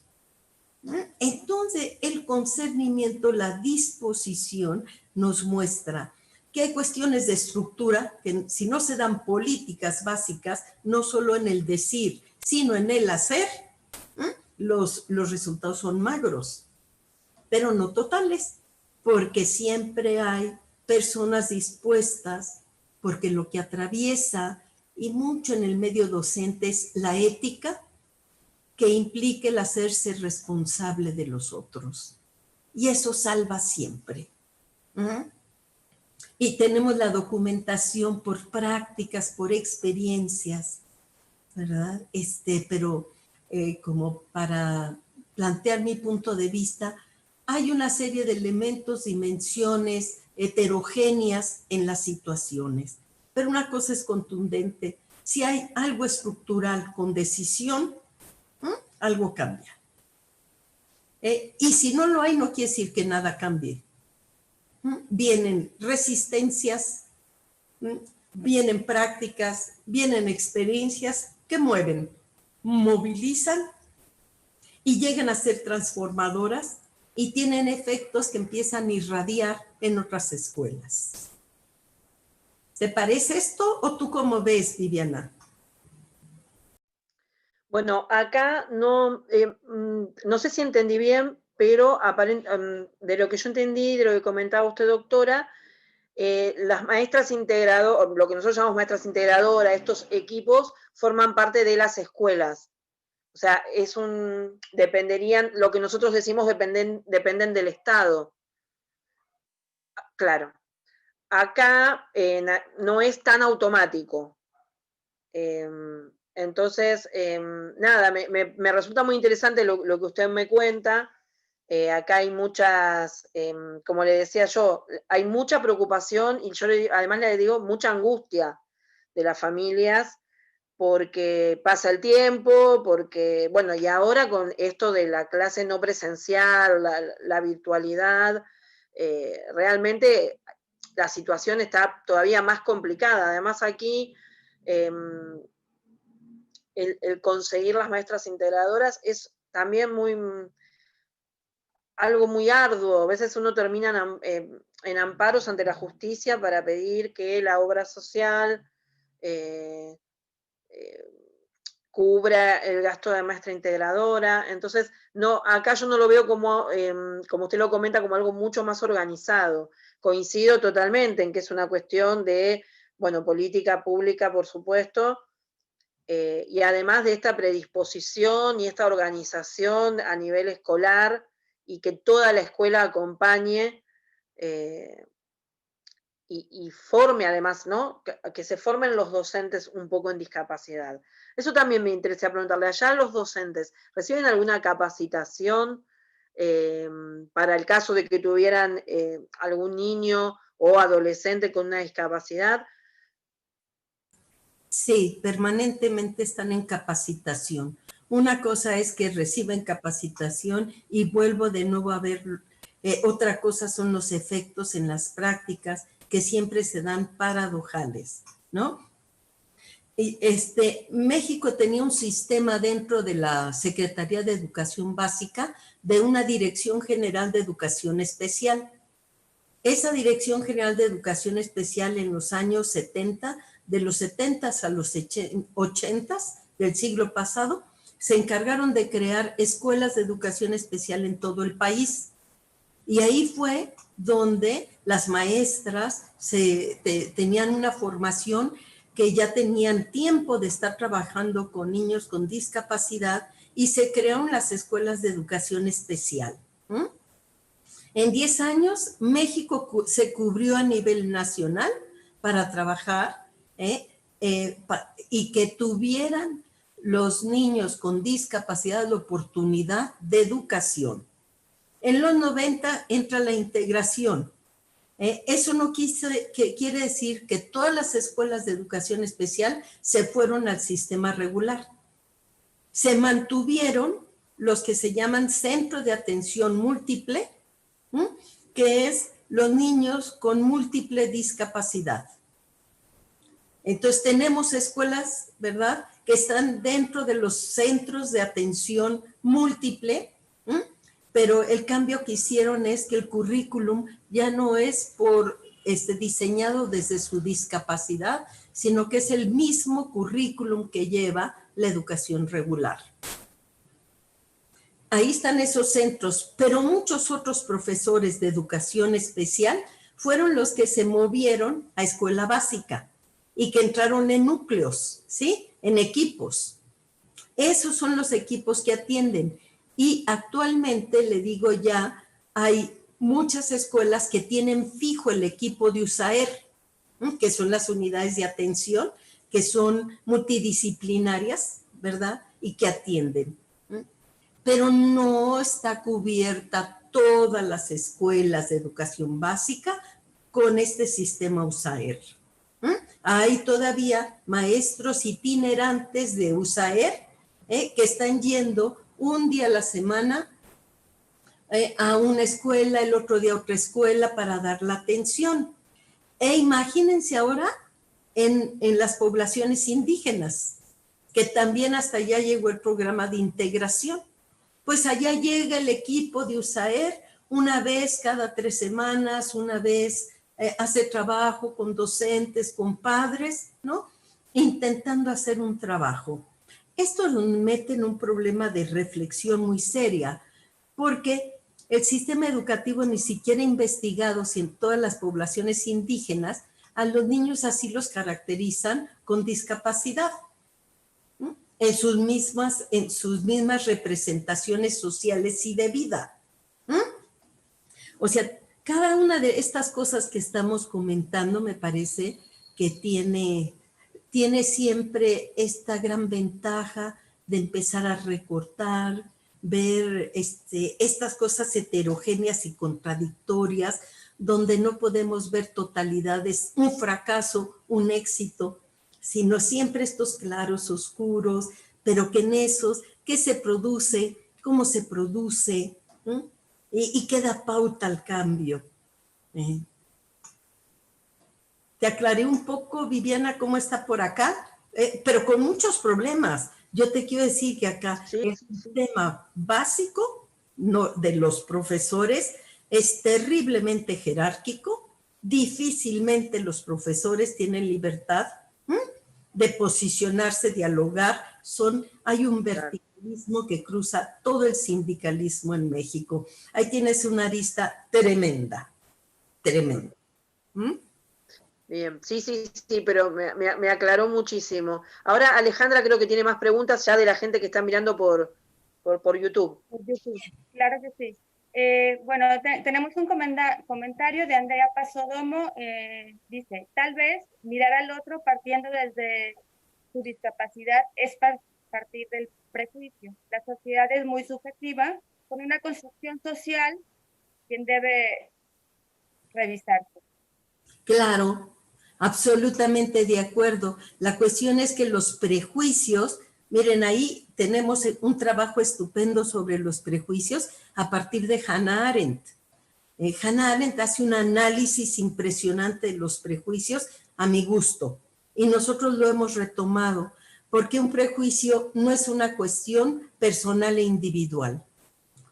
B: Entonces, el concernimiento, la disposición nos muestra que hay cuestiones de estructura que si no se dan políticas básicas, no solo en el decir, sino en el hacer, los resultados son magros, pero no totales, porque siempre hay personas dispuestas, porque lo que atraviesa, y mucho en el medio docente, es la ética, que implique el hacerse responsable de los otros. Y eso salva siempre. Y tenemos la documentación por prácticas, por experiencias, ¿verdad? Pero como para plantear mi punto de vista, hay una serie de elementos, dimensiones heterogéneas en las situaciones. Pero una cosa es contundente. Si hay algo estructural con decisión, algo cambia. Y si no lo hay, no quiere decir que nada cambie. Vienen resistencias, vienen prácticas, vienen experiencias que mueven, movilizan y llegan a ser transformadoras y tienen efectos que empiezan a irradiar en otras escuelas. ¿Te parece esto o tú cómo ves, Viviana?
C: Bueno, acá no, no sé si entendí bien, pero de lo que yo entendí, de lo que comentaba usted, doctora, las maestras integradoras, lo que nosotros llamamos maestras integradoras, estos equipos forman parte de las escuelas. O sea, dependerían, lo que nosotros decimos dependen del Estado. Claro. Acá no es tan automático. Entonces, nada, me resulta muy interesante lo que usted me cuenta. Acá hay muchas, como le decía yo, hay mucha preocupación y yo además le digo mucha angustia de las familias porque pasa el tiempo, porque, bueno, y ahora con esto de la clase no presencial, la virtualidad, realmente la situación está todavía más complicada. Además aquí el conseguir las maestras integradoras es también algo muy arduo. A veces uno termina en amparos ante la justicia para pedir que la obra social cubra el gasto de maestra integradora. Entonces, no, acá yo no lo veo como usted lo comenta, como algo mucho más organizado. Coincido totalmente en que es una cuestión de, bueno, política pública, por supuesto, y además de esta predisposición y esta organización a nivel escolar y que toda la escuela acompañe y forme además, ¿no? Que se formen los docentes un poco en discapacidad. Eso también me interesa preguntarle. Allá los docentes, ¿reciben alguna capacitación para el caso de que tuvieran algún niño o adolescente con una discapacidad?
B: Sí, permanentemente están en capacitación. Una cosa es que reciben capacitación y vuelvo de nuevo a ver, otra cosa son los efectos en las prácticas que siempre se dan paradojales, ¿no? Y México tenía un sistema dentro de la Secretaría de Educación Básica de una Dirección General de Educación Especial. Esa Dirección General de Educación Especial en los años 70, de los 70 a los 80 del siglo pasado, se encargaron de crear escuelas de educación especial en todo el país. Y ahí fue donde las maestras tenían una formación que ya tenían tiempo de estar trabajando con niños con discapacidad y se crearon las escuelas de educación especial. En 10 años, México se cubrió a nivel nacional para trabajar y que tuvieran los niños con discapacidad la oportunidad de educación. En los 90 entra la integración. Eso no quiere decir que todas las escuelas de educación especial se fueron al sistema regular. Se mantuvieron los que se llaman centros de atención múltiple, que es los niños con múltiple discapacidad. Entonces tenemos escuelas, ¿verdad?, que están dentro de los centros de atención múltiple, pero el cambio que hicieron es que el currículum ya no es diseñado desde su discapacidad, sino que es el mismo currículum que lleva la educación regular. Ahí están esos centros, pero muchos otros profesores de educación especial fueron los que se movieron a escuela básica y que entraron en núcleos, ¿sí?, en equipos. Esos son los equipos que atienden. Y actualmente, le digo ya, hay muchas escuelas que tienen fijo el equipo de USAER, que son las unidades de atención, que son multidisciplinarias, ¿verdad?, y que atienden. Pero no está cubierta todas las escuelas de educación básica con este sistema USAER. Hay todavía maestros itinerantes de USAER que están yendo un día a la semana a una escuela, el otro día a otra escuela para dar la atención. Imagínense ahora en las poblaciones indígenas, que también hasta allá llegó el programa de integración. Pues allá llega el equipo de USAER una vez cada 3 semanas, una vez hace trabajo con docentes, con padres, ¿no? Intentando hacer un trabajo. Esto nos mete en un problema de reflexión muy seria, porque el sistema educativo ni siquiera ha investigado si en todas las poblaciones indígenas a los niños así los caracterizan con discapacidad, ¿no? en sus mismas representaciones sociales y de vida. ¿No? O sea, cada una de estas cosas que estamos comentando me parece que tiene siempre esta gran ventaja de empezar a recortar, ver estas cosas heterogéneas y contradictorias, donde no podemos ver totalidades, un fracaso, un éxito, sino siempre estos claros, oscuros, pero que en esos, ¿qué se produce? ¿Cómo se produce? ¿Mm? Y qué da pauta al cambio. Te aclaré un poco, Viviana, cómo está por acá, pero con muchos problemas. Yo te quiero decir que acá el sistema básico de los profesores es terriblemente jerárquico. Difícilmente los profesores tienen libertad de posicionarse, dialogar. Hay un verticalismo que cruza todo el sindicalismo en México. Ahí tienes una arista tremenda, tremenda.
C: Bien, sí, pero me aclaró muchísimo. Ahora Alejandra creo que tiene más preguntas ya de la gente que está mirando por YouTube.
D: Claro que sí. Bueno, tenemos un comentario de Andrea Pasodomo. Dice, tal vez mirar al otro partiendo desde su discapacidad es partir del prejuicio. La sociedad es muy subjetiva, con una construcción social quien debe revisarse.
B: Claro, absolutamente de acuerdo. La cuestión es que los prejuicios, miren, ahí tenemos un trabajo estupendo sobre los prejuicios a partir de Hannah Arendt. Hannah Arendt hace un análisis impresionante de los prejuicios a mi gusto y nosotros lo hemos retomado porque un prejuicio no es una cuestión personal e individual.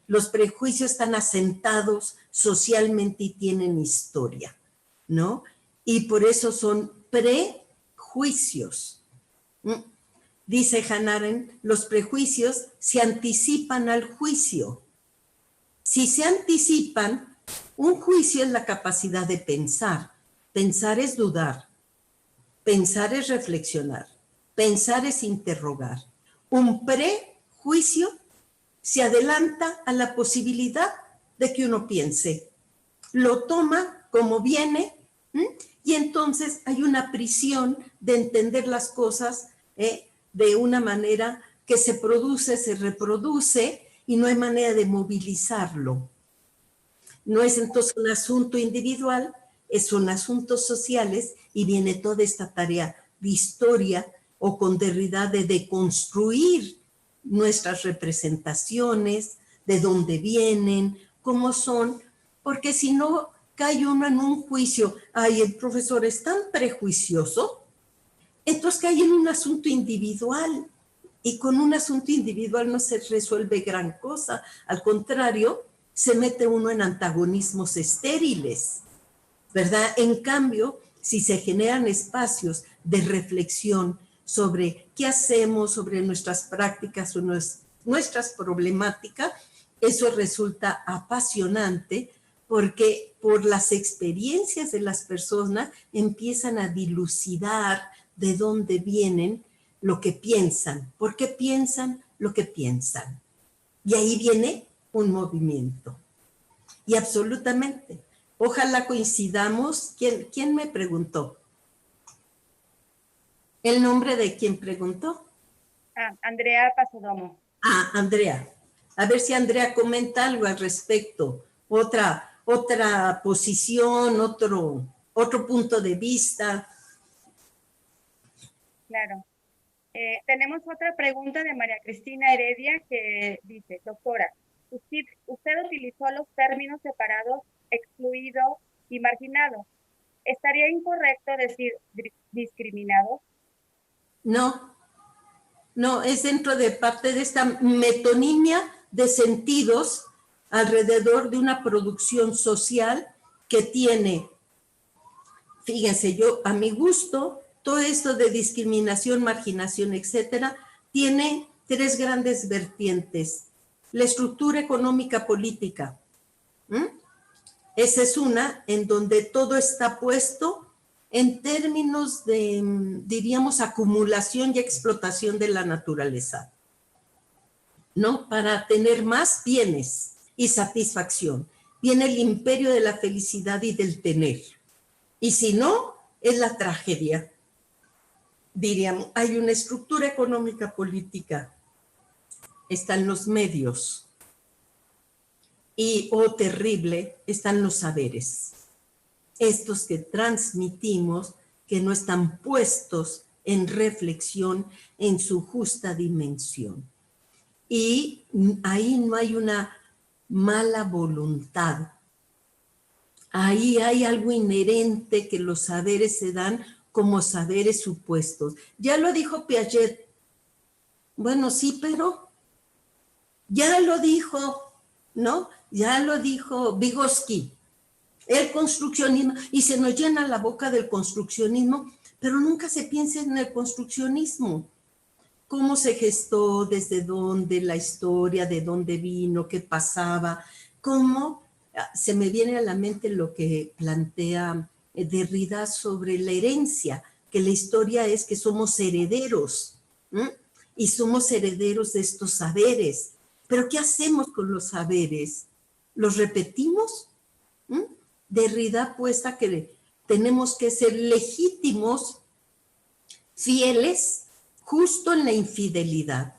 B: Los prejuicios están asentados socialmente y tienen historia, ¿no? Y por eso son prejuicios. Dice Hannah Arendt, los prejuicios se anticipan al juicio. Si se anticipan, un juicio es la capacidad de pensar. Pensar es dudar. Pensar es reflexionar. Pensar es interrogar. Un prejuicio se adelanta a la posibilidad de que uno piense. Lo toma como viene, y entonces hay una prisión de entender las cosas de una manera que se produce, se reproduce y no hay manera de movilizarlo. No es entonces un asunto individual, son asuntos sociales y viene toda esta tarea de historia o con Derrida de deconstruir nuestras representaciones, de dónde vienen, cómo son, porque si no cae uno en un juicio, ay, el profesor es tan prejuicioso, entonces cae en un asunto individual y con un asunto individual no se resuelve gran cosa, al contrario, se mete uno en antagonismos estériles, ¿verdad? En cambio, si se generan espacios de reflexión sobre qué hacemos, sobre nuestras prácticas o nuestras problemáticas, eso resulta apasionante porque por las experiencias de las personas empiezan a dilucidar de dónde vienen lo que piensan, por qué piensan lo que piensan. Y ahí viene un movimiento. Y absolutamente, ojalá coincidamos. ¿Quién me preguntó? ¿El nombre de quién preguntó?
D: Andrea Pasodomo.
B: Andrea. A ver si Andrea comenta algo al respecto. Otra posición, otro punto de vista.
D: Claro. Tenemos otra pregunta de María Cristina Heredia que dice, doctora, usted utilizó los términos separados, excluido y marginado. ¿Estaría incorrecto decir discriminado?
B: No, es dentro de parte de esta metonimia de sentidos alrededor de una producción social que tiene, fíjense, yo a mi gusto, todo esto de discriminación, marginación, etcétera, tiene tres grandes vertientes. La estructura económica política. Esa es una en donde todo está puesto en términos de, diríamos, acumulación y explotación de la naturaleza, ¿no? Para tener más bienes y satisfacción. Viene el imperio de la felicidad y del tener. Y si no, es la tragedia. Diríamos, hay una estructura económica política. Están los medios. Y, oh terrible, están los saberes. Estos que transmitimos, que no están puestos en reflexión en su justa dimensión. Y ahí no hay una mala voluntad. Ahí hay algo inherente que los saberes se dan como saberes supuestos. Ya lo dijo Piaget. Bueno, sí, pero ya lo dijo, ¿no? Ya lo dijo Vygotsky. El construccionismo, y se nos llena la boca del construccionismo, pero nunca se piensa en el construccionismo. ¿Cómo se gestó? ¿Desde dónde? La historia, ¿de dónde vino? ¿Qué pasaba? ¿Cómo? Se me viene a la mente lo que plantea Derrida sobre la herencia, que la historia es que somos herederos, ¿eh? Y somos herederos de estos saberes. ¿Pero qué hacemos con los saberes? ¿Los repetimos? Derrida apuesta que tenemos que ser legítimos, fieles, justo en la infidelidad.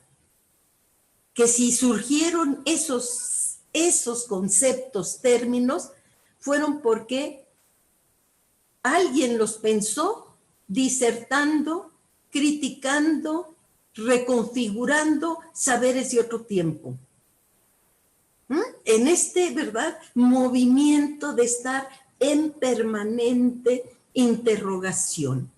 B: Que si surgieron esos conceptos, términos, fueron porque alguien los pensó disertando, criticando, reconfigurando saberes de otro tiempo. En este, ¿verdad?, movimiento de estar en permanente interrogación.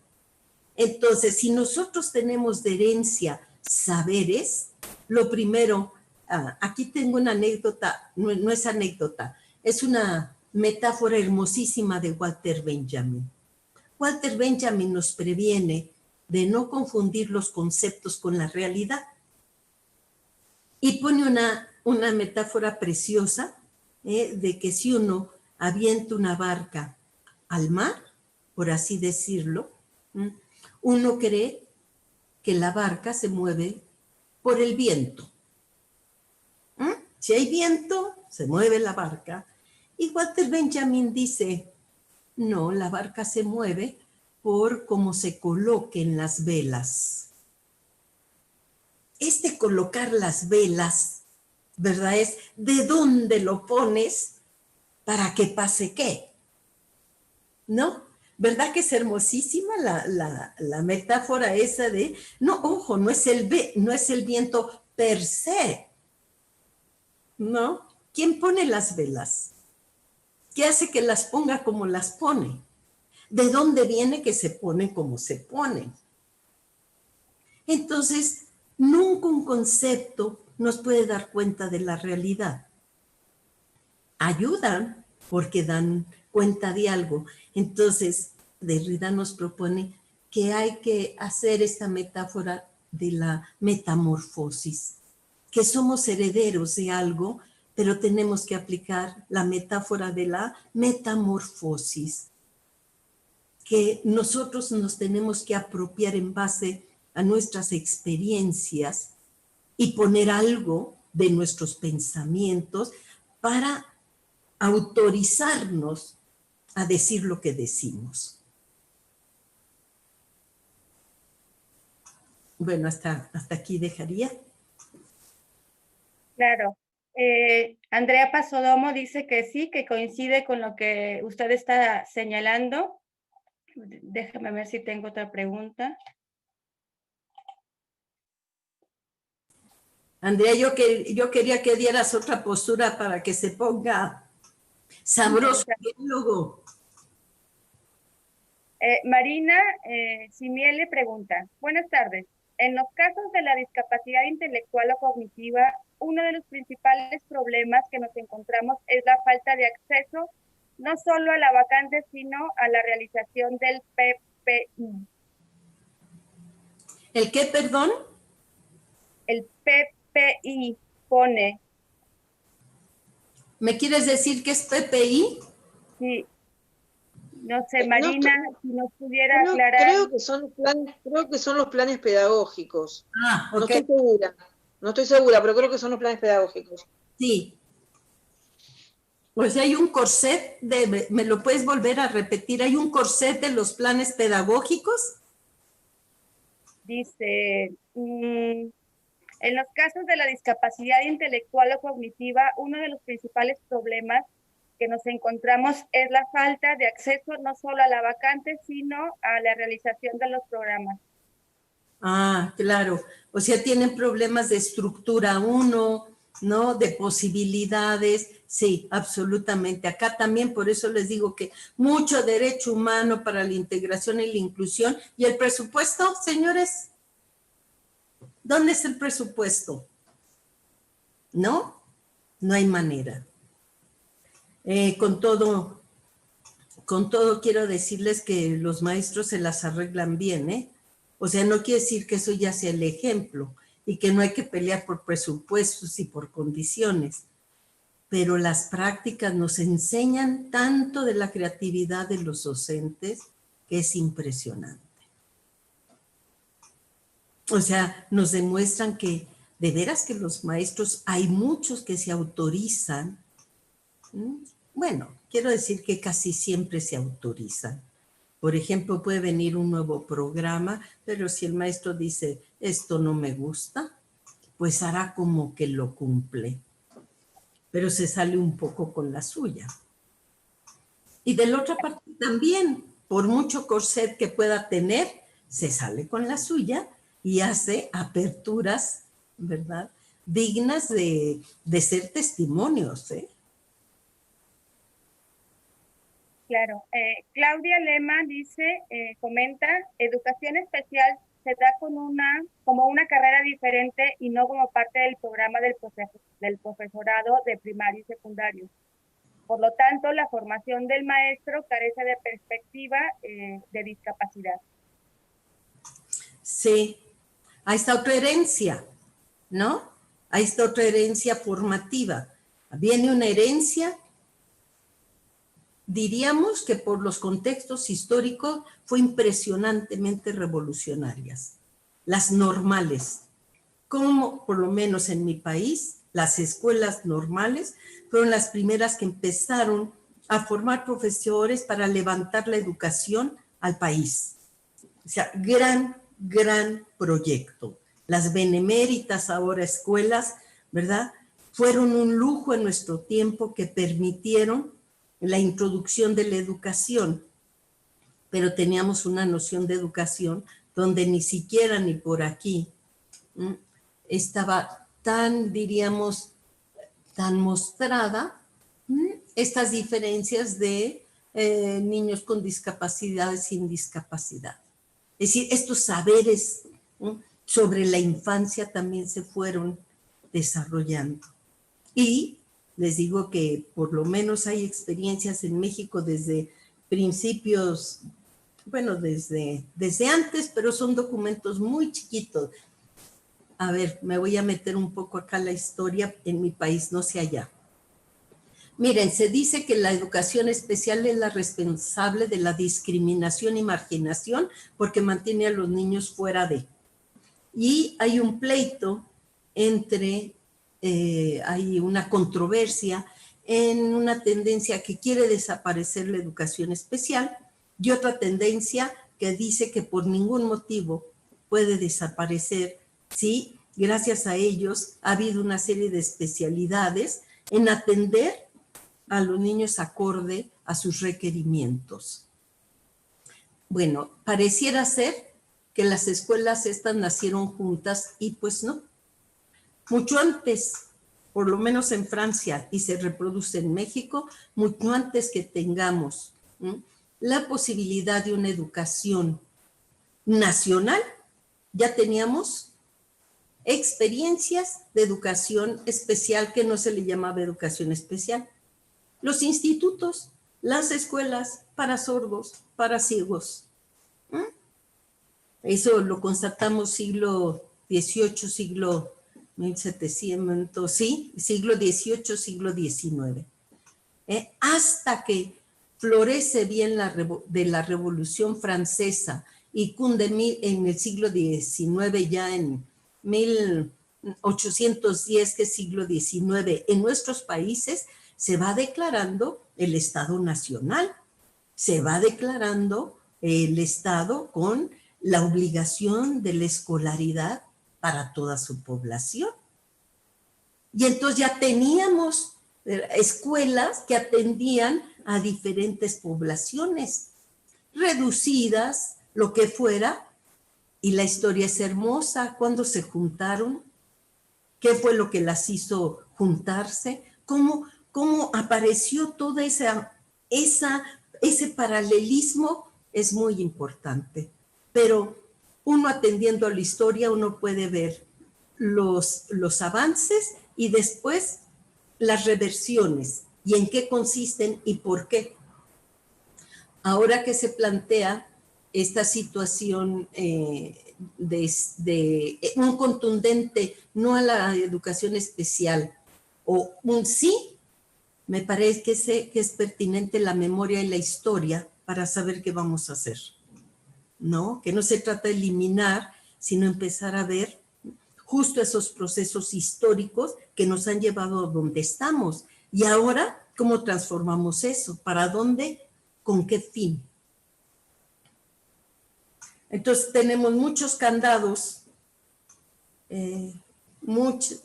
B: Entonces, si nosotros tenemos de herencia saberes, lo primero, aquí tengo una anécdota, no es anécdota, es una metáfora hermosísima de Walter Benjamin. Walter Benjamin nos previene de no confundir los conceptos con la realidad. Y pone una metáfora preciosa de que si uno avienta una barca al mar, por así decirlo, uno cree que la barca se mueve por el viento. Si hay viento, se mueve la barca. Y Walter Benjamin dice, no, la barca se mueve por cómo se coloquen las velas. Este colocar las velas, ¿verdad? Es de dónde lo pones para que pase qué, ¿no? ¿Verdad que es hermosísima la metáfora esa de, no, ojo, no es el viento per se, ¿no? ¿Quién pone las velas? ¿Qué hace que las ponga como las pone? ¿De dónde viene que se pone como se pone? Entonces, nunca un concepto nos puede dar cuenta de la realidad. Ayudan porque dan cuenta de algo. Entonces, Derrida nos propone que hay que hacer esta metáfora de la metamorfosis, que somos herederos de algo, pero tenemos que aplicar la metáfora de la metamorfosis, que nosotros nos tenemos que apropiar en base a nuestras experiencias y poner algo de nuestros pensamientos para autorizarnos a decir lo que decimos. Bueno, hasta aquí dejaría.
D: Claro. Andrea Pasodomo dice que sí, que coincide con lo que usted está señalando. Déjame ver si tengo otra pregunta.
B: Andrea, yo quería que dieras otra postura para que se ponga sabroso el diálogo.
D: Marina Simiel le pregunta, buenas tardes. En los casos de la discapacidad intelectual o cognitiva uno de los principales problemas que nos encontramos es la falta de acceso no solo a la vacante, sino a la realización del PPI.
B: ¿El qué, perdón?
D: El PPI pone.
B: ¿Me quieres decir qué es PPI?
D: Sí. No sé, Marina, si nos pudiera aclarar.
C: Creo que son los planes pedagógicos.
B: Ah, ok.
C: No estoy segura. No estoy segura, pero creo que son los planes pedagógicos.
B: Sí. Pues hay un corset ¿me lo puedes volver a repetir? ¿Hay un corset de los planes pedagógicos?
D: Dice, en los casos de la discapacidad intelectual o cognitiva, uno de los principales problemas que nos encontramos es la falta de acceso no solo a la vacante, sino a la realización de los programas.
B: Ah, claro. O sea, tienen problemas de estructura 1, ¿no? De posibilidades. Sí, absolutamente. Acá también, por eso les digo que mucho derecho humano para la integración y la inclusión. ¿Y el presupuesto, señores? ¿Dónde es el presupuesto? ¿No? No hay manera. Con todo quiero decirles que los maestros se las arreglan bien, ¿eh? O sea, no quiere decir que eso ya sea el ejemplo y que no hay que pelear por presupuestos y por condiciones, pero las prácticas nos enseñan tanto de la creatividad de los docentes que es impresionante. O sea, nos demuestran que de veras que los maestros, hay muchos que se autorizan. Bueno, quiero decir que casi siempre se autorizan. Por ejemplo, puede venir un nuevo programa, pero si el maestro dice, esto no me gusta, pues hará como que lo cumple. Pero se sale un poco con la suya. Y de la otra parte también, por mucho corset que pueda tener, se sale con la suya y hace aperturas, ¿verdad? Dignas de ser testimonios, ¿eh?
D: Claro. Claudia Lema dice, comenta, educación especial se da como una carrera diferente y no como parte del programa del profesorado de primario y secundario. Por lo tanto, la formación del maestro carece de perspectiva de discapacidad.
B: Sí, ahí está otra herencia, ¿no? Ahí está otra herencia formativa. Viene una herencia, diríamos que por los contextos históricos fue impresionantemente revolucionarias. Las normales, como por lo menos en mi país, las escuelas normales fueron las primeras que empezaron a formar profesores para levantar la educación al país. O sea, gran proyecto. Las beneméritas ahora escuelas, ¿verdad? Fueron un lujo en nuestro tiempo que permitieron la introducción de la educación, pero teníamos una noción de educación donde ni siquiera ni por aquí estaba tan, diríamos, tan mostrada estas diferencias de niños con discapacidad y sin discapacidad. Es decir, estos saberes sobre la infancia también se fueron desarrollando. Y les digo que por lo menos hay experiencias en México desde principios, bueno, desde antes, pero son documentos muy chiquitos. A ver, me voy a meter un poco acá la historia en mi país, no sé allá. Miren, se dice que la educación especial es la responsable de la discriminación y marginación porque mantiene a los niños fuera de. Y hay un pleito entre, hay una controversia en una tendencia que quiere desaparecer la educación especial y otra tendencia que dice que por ningún motivo puede desaparecer si gracias a ellos ha habido una serie de especialidades en atender a los niños acorde a sus requerimientos. Bueno, pareciera ser que las escuelas estas nacieron juntas y pues no. Mucho antes, por lo menos en Francia y se reproduce en México, mucho antes que tengamos la posibilidad de una educación nacional, ya teníamos experiencias de educación especial que no se le llamaba educación especial. Los institutos, las escuelas para sordos, para ciegos. Eso lo constatamos siglo XVIII, siglo 1700, sí, siglo XVIII, siglo XIX. Hasta que florece bien de la Revolución Francesa y cunde en el siglo XIX, ya en 1810, que es siglo XIX, en nuestros países se va declarando el Estado Nacional, se va declarando el Estado con la obligación de la escolaridad para toda su población. Y entonces ya teníamos escuelas que atendían a diferentes poblaciones, reducidas, lo que fuera, y la historia es hermosa. Cuando se juntaron, qué fue lo que las hizo juntarse, cómo apareció todo ese paralelismo, es muy importante. Pero uno atendiendo a la historia, uno puede ver los avances y después las reversiones y en qué consisten y por qué. Ahora que se plantea esta situación de un contundente no a la educación especial o un sí, me parece que es pertinente la memoria y la historia para saber qué vamos a hacer, ¿no? Que no se trata de eliminar, sino empezar a ver justo esos procesos históricos que nos han llevado a donde estamos. Y ahora, ¿cómo transformamos eso? ¿Para dónde? ¿Con qué fin? Entonces, tenemos muchos candados.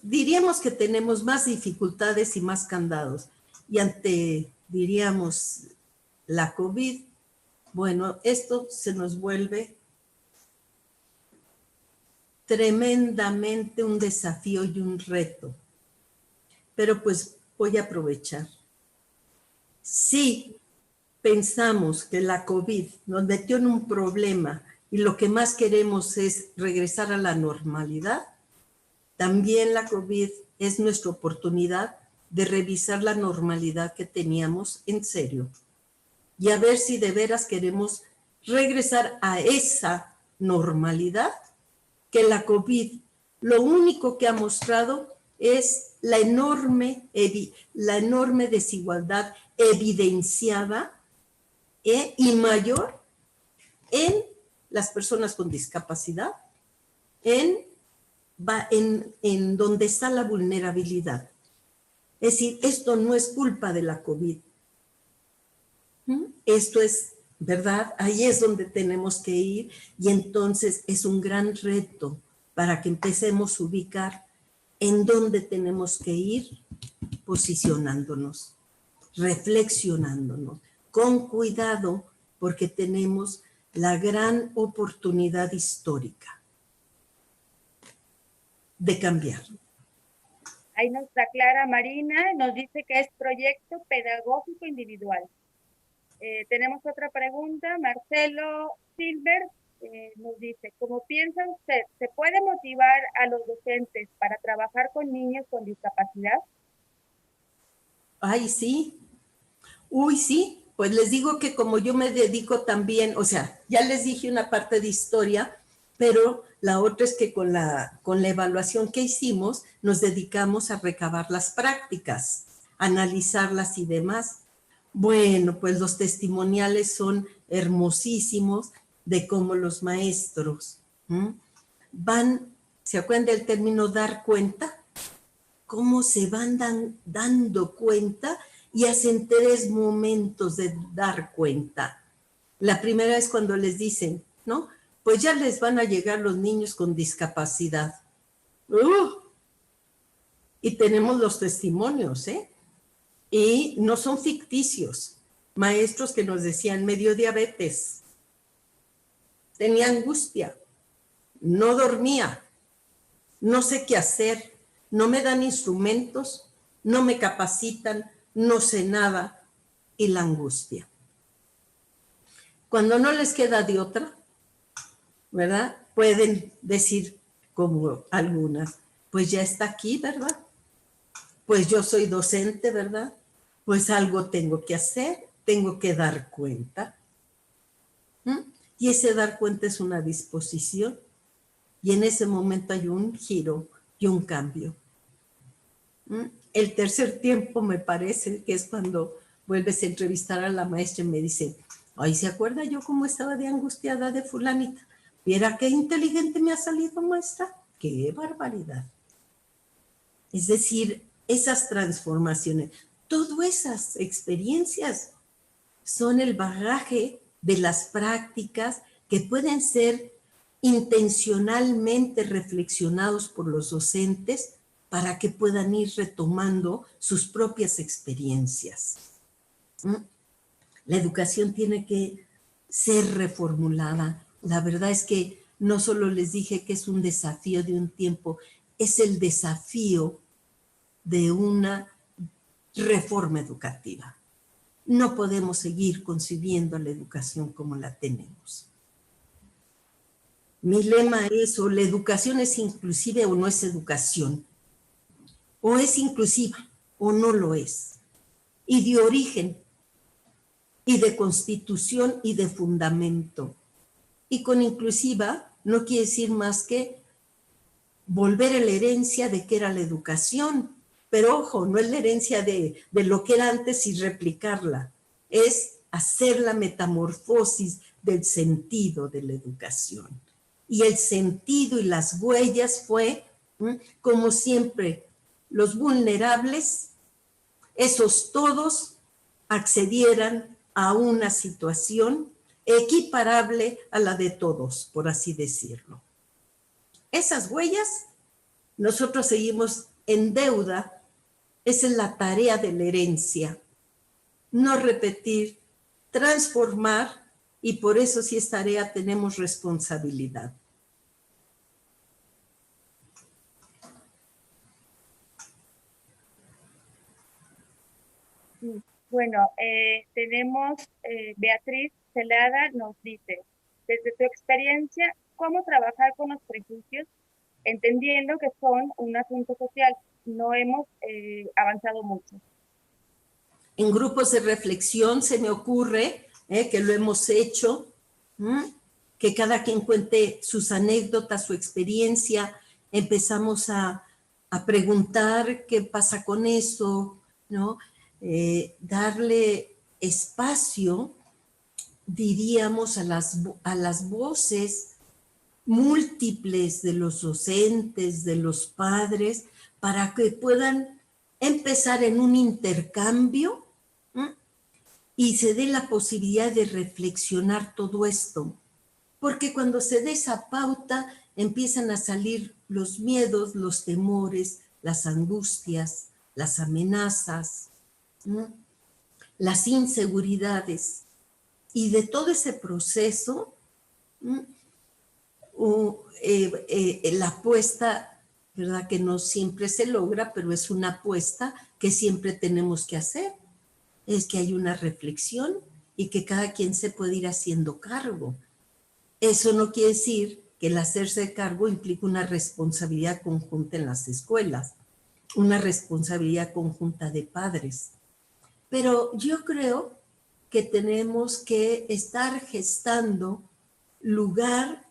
B: Diríamos que tenemos más dificultades y más candados. Y ante, diríamos, la COVID, bueno, esto se nos vuelve tremendamente un desafío y un reto. Pero pues voy a aprovechar. Si pensamos que la COVID nos metió en un problema y lo que más queremos es regresar a la normalidad, también la COVID es nuestra oportunidad de revisar la normalidad que teníamos en serio y a ver si de veras queremos regresar a esa normalidad que la COVID lo único que ha mostrado es la enorme desigualdad evidenciada y mayor en las personas con discapacidad, en donde está la vulnerabilidad. Es decir, esto no es culpa de la COVID. Esto es, ¿verdad? Ahí es donde tenemos que ir y entonces es un gran reto para que empecemos a ubicar en dónde tenemos que ir posicionándonos, reflexionándonos, con cuidado, porque tenemos la gran oportunidad histórica de cambiar.
D: Ahí nos aclara Marina, nos dice que es proyecto pedagógico individual. Tenemos otra pregunta, Marcelo Silver nos dice, ¿cómo piensa usted, se puede motivar a los docentes para trabajar con niños con discapacidad?
B: Ay, sí. Uy, sí. Pues les digo que como yo me dedico también, o sea, ya les dije una parte de historia, pero la otra es que con la evaluación que hicimos, nos dedicamos a recabar las prácticas, analizarlas y demás. Bueno, pues los testimoniales son hermosísimos de cómo los maestros van, ¿se acuerdan del término dar cuenta? Cómo se van dando cuenta y hacen 3 momentos de dar cuenta. La primera es cuando les dicen, ¿no? Pues ya les van a llegar los niños con discapacidad. Y tenemos los testimonios, ¿eh? Y no son ficticios. Maestros que nos decían, me dio diabetes, tenía angustia, no dormía, no sé qué hacer, no me dan instrumentos, no me capacitan, no sé nada, y la angustia. Cuando no les queda de otra, ¿verdad? Pueden decir, como algunas. Pues ya está aquí, ¿verdad? Pues yo soy docente, ¿verdad? Pues algo tengo que hacer, tengo que dar cuenta. ¿Mm? Y ese dar cuenta es una disposición. Y en ese momento hay un giro y un cambio. ¿Mm? El tercer tiempo me parece que es cuando vuelves a entrevistar a la maestra y me dice, ay, ¿se acuerda yo cómo estaba de angustiada de fulanita? ¿Viera qué inteligente me ha salido, maestra? ¡Qué barbaridad! Es decir, esas transformaciones, todas esas experiencias son el bagaje de las prácticas que pueden ser intencionalmente reflexionados por los docentes para que puedan ir retomando sus propias experiencias. La educación tiene que ser reformulada. La verdad es que no solo les dije que es un desafío de un tiempo, es el desafío de una reforma educativa. No podemos seguir concibiendo la educación como la tenemos. Mi lema es, o la educación es inclusive o no es educación. O es inclusiva o no lo es. Y de origen, y de constitución y de fundamento. Y con inclusiva no quiere decir más que volver a la herencia de que era la educación. Pero ojo, no es la herencia de lo que era antes y replicarla. Es hacer la metamorfosis del sentido de la educación. Y el sentido y las huellas fue, como siempre, los vulnerables, esos todos accedieran a una situación equiparable a la de todos, por así decirlo. Esas huellas, nosotros seguimos en deuda, esa es la tarea de la herencia, no repetir, transformar, y por eso si es tarea tenemos responsabilidad.
D: Bueno, tenemos Beatriz Celada nos dice, desde tu experiencia, ¿cómo trabajar con los prejuicios? Entendiendo que son un asunto social, no hemos avanzado mucho.
B: En grupos de reflexión se me ocurre que lo hemos hecho, que cada quien cuente sus anécdotas, su experiencia, empezamos a preguntar qué pasa con eso, ¿no? Darle espacio, diríamos, a las voces múltiples de los docentes, de los padres, para que puedan empezar en un intercambio y se dé la posibilidad de reflexionar todo esto. Porque cuando se dé esa pauta, empiezan a salir los miedos, los temores, las angustias, las amenazas, las inseguridades. Y de todo ese proceso, la apuesta, ¿verdad? Que no siempre se logra, pero es una apuesta que siempre tenemos que hacer. Es que hay una reflexión y que cada quien se puede ir haciendo cargo. Eso no quiere decir que el hacerse cargo implica una responsabilidad conjunta en las escuelas, una responsabilidad conjunta de padres. Pero yo creo que tenemos que estar gestando lugar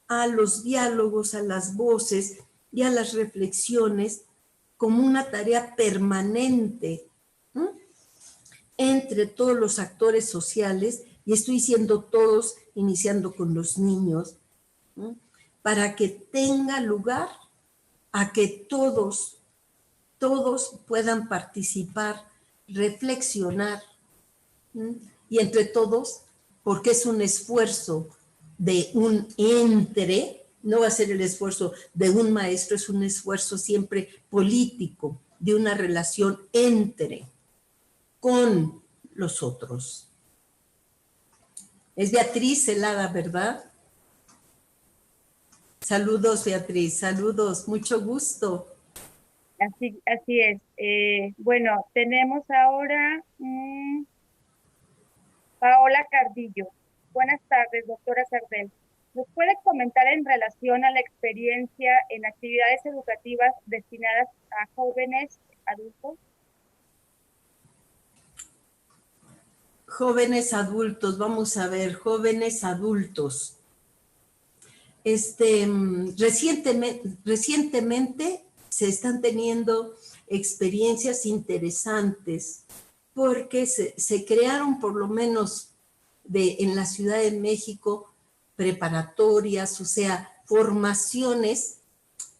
B: a los diálogos, a las voces y a las reflexiones como una tarea permanente entre todos los actores sociales, y estoy diciendo todos, iniciando con los niños, para que tenga lugar a que todos puedan participar, reflexionar, y entre todos, porque es un esfuerzo de un entre, no va a ser el esfuerzo de un maestro, es un esfuerzo siempre político, de una relación entre, con los otros. Es Beatriz Celada, ¿verdad? Saludos, Beatriz, saludos, mucho gusto.
D: Así es. Bueno, tenemos ahora Paola Cardillo. Buenas tardes, doctora Sardel. ¿Nos puede comentar en relación a la experiencia en actividades educativas destinadas a jóvenes adultos?
B: Jóvenes adultos, vamos a ver, jóvenes adultos. Recientemente se están teniendo experiencias interesantes porque se crearon por lo menos en la Ciudad de México preparatorias, o sea, formaciones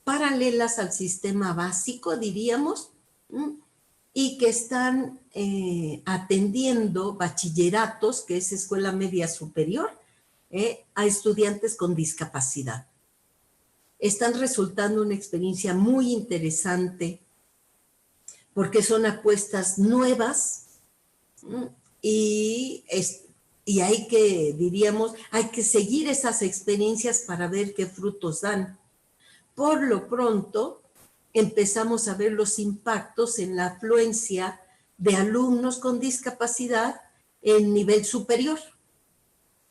B: paralelas al sistema básico, diríamos, y que están atendiendo bachilleratos, que es escuela media superior, a estudiantes con discapacidad. Están resultando una experiencia muy interesante porque son apuestas nuevas y hay que, diríamos, hay que seguir esas experiencias para ver qué frutos dan. Por lo pronto, empezamos a ver los impactos en la afluencia de alumnos con discapacidad en nivel superior.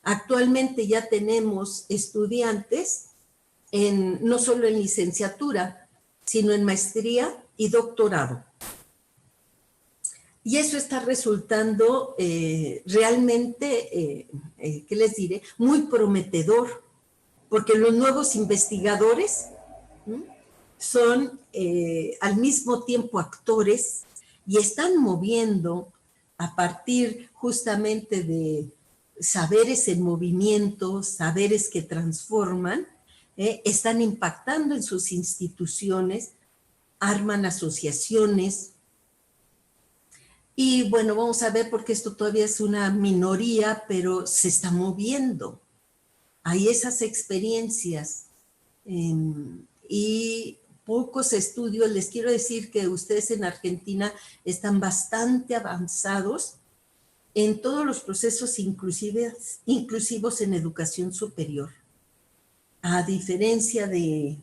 B: Actualmente ya tenemos estudiantes no solo en licenciatura, sino en maestría y doctorado. Y eso está resultando realmente, ¿qué les diré? Muy prometedor, porque los nuevos investigadores son al mismo tiempo actores y están moviendo a partir justamente de saberes en movimiento, saberes que transforman, están impactando en sus instituciones, arman asociaciones. Y bueno, vamos a ver porque esto todavía es una minoría, pero se está moviendo. Hay esas experiencias y pocos estudios. Les quiero decir que ustedes en Argentina están bastante avanzados en todos los procesos inclusivos en educación superior. A diferencia de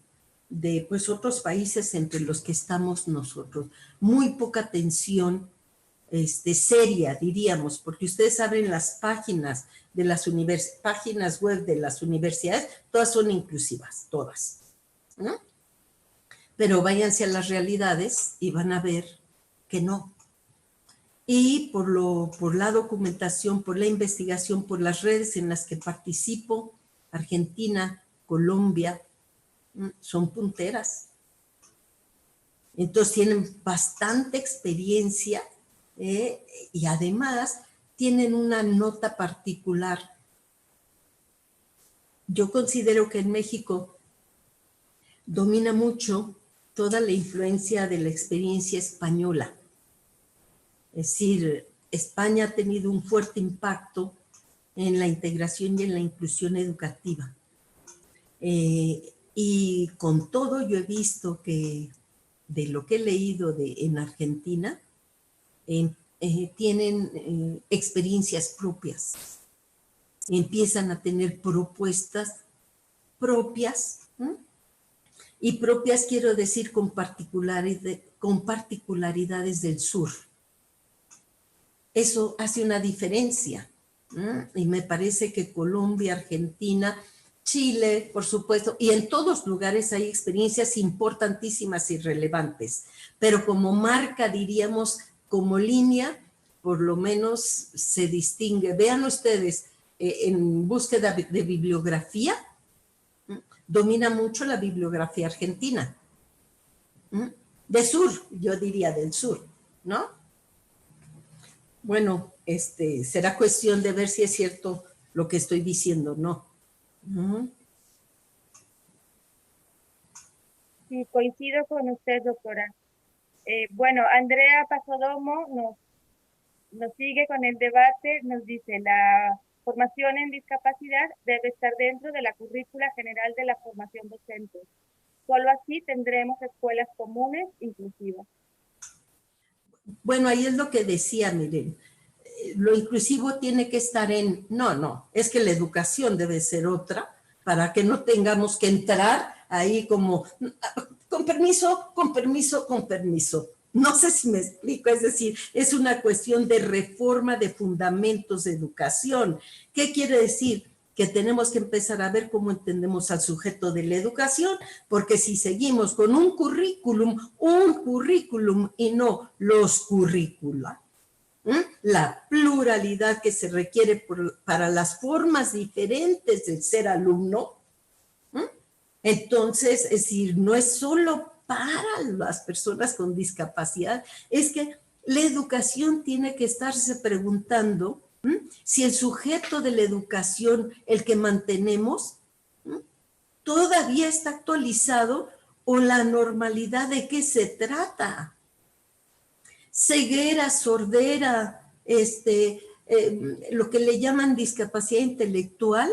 B: pues otros países entre los que estamos nosotros. Muy poca atención seria, diríamos, porque ustedes abren las páginas de las páginas web de las universidades, todas son inclusivas, todas, ¿no? Pero váyanse a las realidades y van a ver que no. Y por la documentación, por la investigación, por las redes en las que participo, Argentina, Colombia, son punteras. Entonces tienen bastante experiencia y además tienen una nota particular. Yo considero que en México domina mucho toda la influencia de la experiencia española. Es decir, España ha tenido un fuerte impacto en la integración y en la inclusión educativa. Y con todo yo he visto que de lo que he leído en Argentina, tienen experiencias propias. Empiezan a tener propuestas propias, y propias quiero decir con particularidades del sur. Eso hace una diferencia, y me parece que Colombia, Argentina, Chile, por supuesto, y en todos lugares hay experiencias importantísimas y relevantes, pero como marca, diríamos, como línea, por lo menos se distingue. Vean ustedes, en búsqueda de bibliografía, domina mucho la bibliografía argentina. De sur, yo diría del sur, ¿no? Bueno, será cuestión de ver si es cierto lo que estoy diciendo, ¿no?
D: Sí, coincido con usted, doctora. Bueno, Andrea Pasodomo nos sigue con el debate, nos dice, la formación en discapacidad debe estar dentro de la currícula general de la formación docente. Solo así tendremos escuelas comunes inclusivas.
B: Bueno, ahí es lo que decía, miren, lo inclusivo tiene que estar no, es que la educación debe ser otra para que no tengamos que entrar ahí como, con permiso, con permiso, con permiso. No sé si me explico, es decir, es una cuestión de reforma de fundamentos de educación. ¿Qué quiere decir? que tenemos que empezar a ver cómo entendemos al sujeto de la educación, porque si seguimos con un currículum y no los currícula, la pluralidad que se requiere para las formas diferentes de ser alumno, entonces, es decir, no es solo para las personas con discapacidad, es que la educación tiene que estarse preguntando si el sujeto de la educación, el que mantenemos, todavía está actualizado o la normalidad de qué se trata. Ceguera, sordera, lo que le llaman discapacidad intelectual,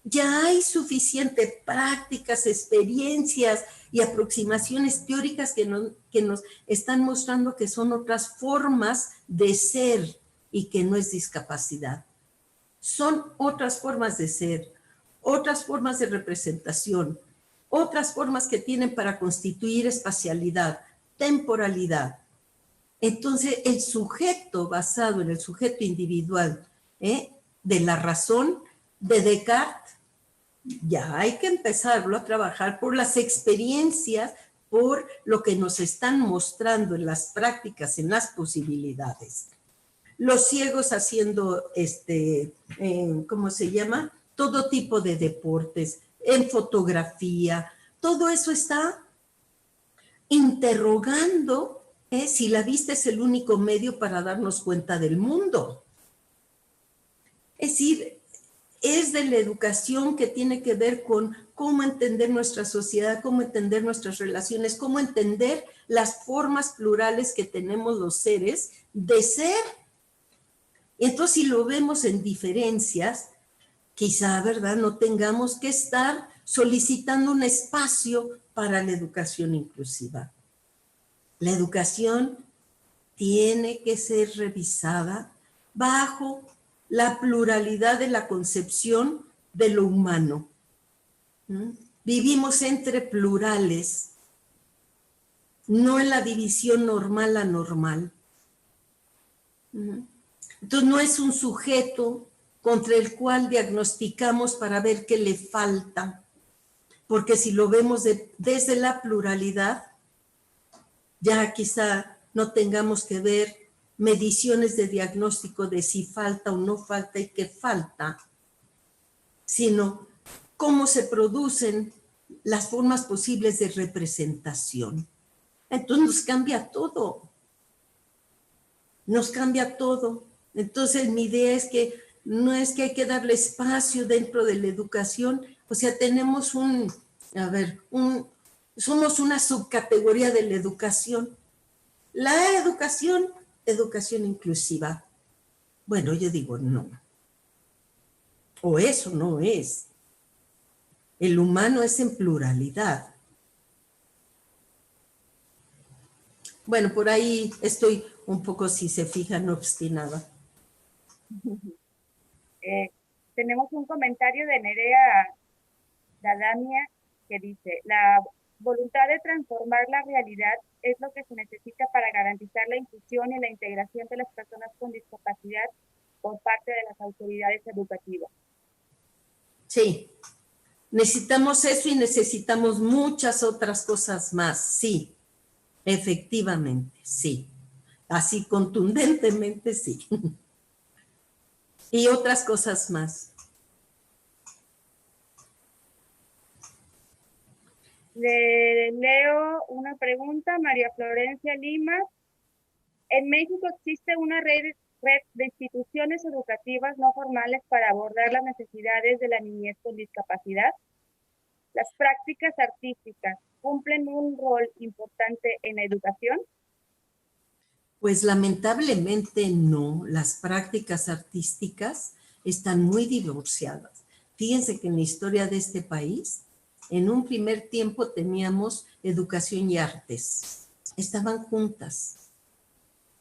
B: ya hay suficiente prácticas, experiencias y aproximaciones teóricas que nos están mostrando que son otras formas de ser y que no es discapacidad. Son otras formas de ser, otras formas de representación, otras formas que tienen para constituir espacialidad, temporalidad. Entonces, el sujeto basado en el sujeto individual de la razón de Descartes, ya hay que empezarlo a trabajar por las experiencias, por lo que nos están mostrando en las prácticas, en las posibilidades. Los ciegos haciendo, ¿cómo se llama? Todo tipo de deportes, en fotografía, todo eso está interrogando si la vista es el único medio para darnos cuenta del mundo. Es decir, es de la educación que tiene que ver con cómo entender nuestra sociedad, cómo entender nuestras relaciones, cómo entender las formas plurales que tenemos los seres de ser. Y entonces, si lo vemos en diferencias, quizá, ¿verdad?, no tengamos que estar solicitando un espacio para la educación inclusiva. La educación tiene que ser revisada bajo la pluralidad de la concepción de lo humano. Vivimos entre plurales, no en la división normal-anormal. Entonces no es un sujeto contra el cual diagnosticamos para ver qué le falta, porque si lo vemos desde la pluralidad, ya quizá no tengamos que ver mediciones de diagnóstico de si falta o no falta y qué falta, sino cómo se producen las formas posibles de representación. Entonces nos cambia todo. Nos cambia todo. Entonces mi idea es que no es que hay que darle espacio dentro de la educación, o sea, tenemos somos una subcategoría de la educación. La educación inclusiva. Bueno, yo digo no. O eso no es. El humano es en pluralidad. Bueno, por ahí estoy un poco, si se fijan, obstinada.
D: Tenemos un comentario de Nerea Dadamia que dice: la voluntad de transformar la realidad es lo que se necesita para garantizar la inclusión y la integración de las personas con discapacidad por parte de las autoridades educativas.
B: Sí, necesitamos eso y necesitamos muchas otras cosas más, sí, efectivamente, sí. Así contundentemente, sí. Y otras cosas más.
D: Le leo una pregunta, María Florencia Lima. En México existe una red de instituciones educativas no formales para abordar las necesidades de la niñez con discapacidad. ¿Las prácticas artísticas cumplen un rol importante en la educación?
B: Pues lamentablemente no. Las prácticas artísticas están muy divorciadas. Fíjense que en la historia de este país, en un primer tiempo teníamos educación y artes. Estaban juntas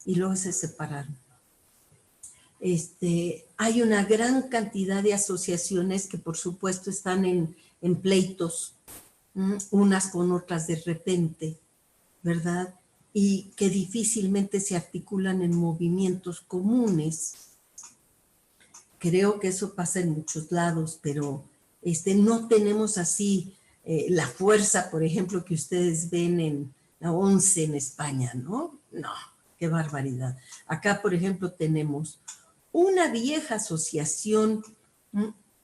B: y luego se separaron. Hay una gran cantidad de asociaciones que por supuesto están en pleitos, unas con otras de repente, ¿verdad? Y que difícilmente se articulan en movimientos comunes. creo que eso pasa en muchos lados, pero no tenemos así la fuerza, por ejemplo, que ustedes ven en la ONCE en España, ¿no? No, qué barbaridad. Acá, por ejemplo, tenemos una vieja asociación,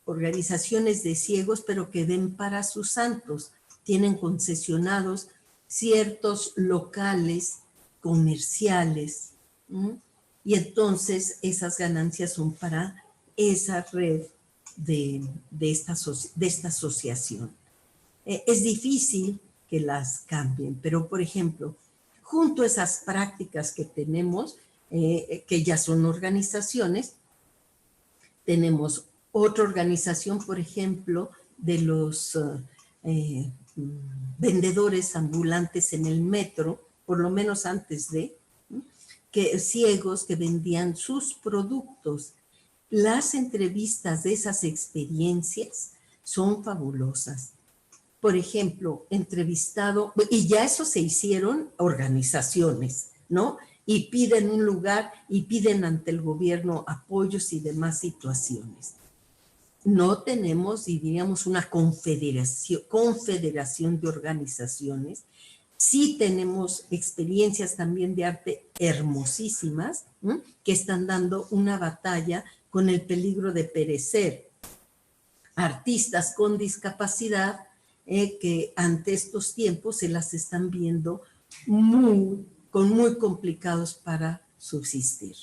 B: organizaciones de ciegos, pero que ven para sus santos. Tienen concesionados ciertos locales comerciales, y entonces esas ganancias son para esa red de esta asociación. Es difícil que las cambien, pero por ejemplo, junto a esas prácticas que tenemos, que ya son organizaciones, tenemos otra organización, por ejemplo, de los vendedores ambulantes en el metro, por lo menos antes de, que ciegos que vendían sus productos. Las entrevistas de esas experiencias son fabulosas. Por ejemplo, entrevistado, y ya eso se hicieron organizaciones, ¿no? Y piden un lugar y piden ante el gobierno apoyos y demás situaciones. No tenemos, diríamos, una confederación de organizaciones. Sí tenemos experiencias también de arte hermosísimas, ¿sí? Que están dando una batalla con el peligro de perecer. Artistas con discapacidad que ante estos tiempos se las están viendo muy complicados para subsistir.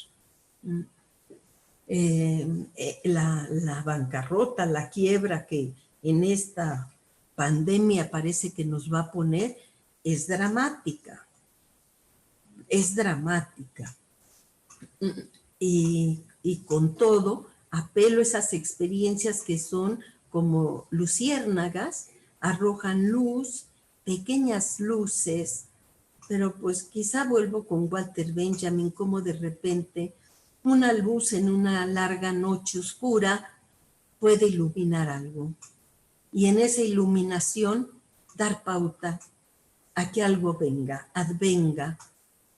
B: La bancarrota, la quiebra que en esta pandemia parece que nos va a poner es dramática. Es dramática. Y con todo, apelo a esas experiencias que son como luciérnagas, arrojan luz, pequeñas luces, pero pues quizá vuelvo con Walter Benjamin, como de repente una luz en una larga noche oscura puede iluminar algo. Y en esa iluminación dar pauta a que algo venga, advenga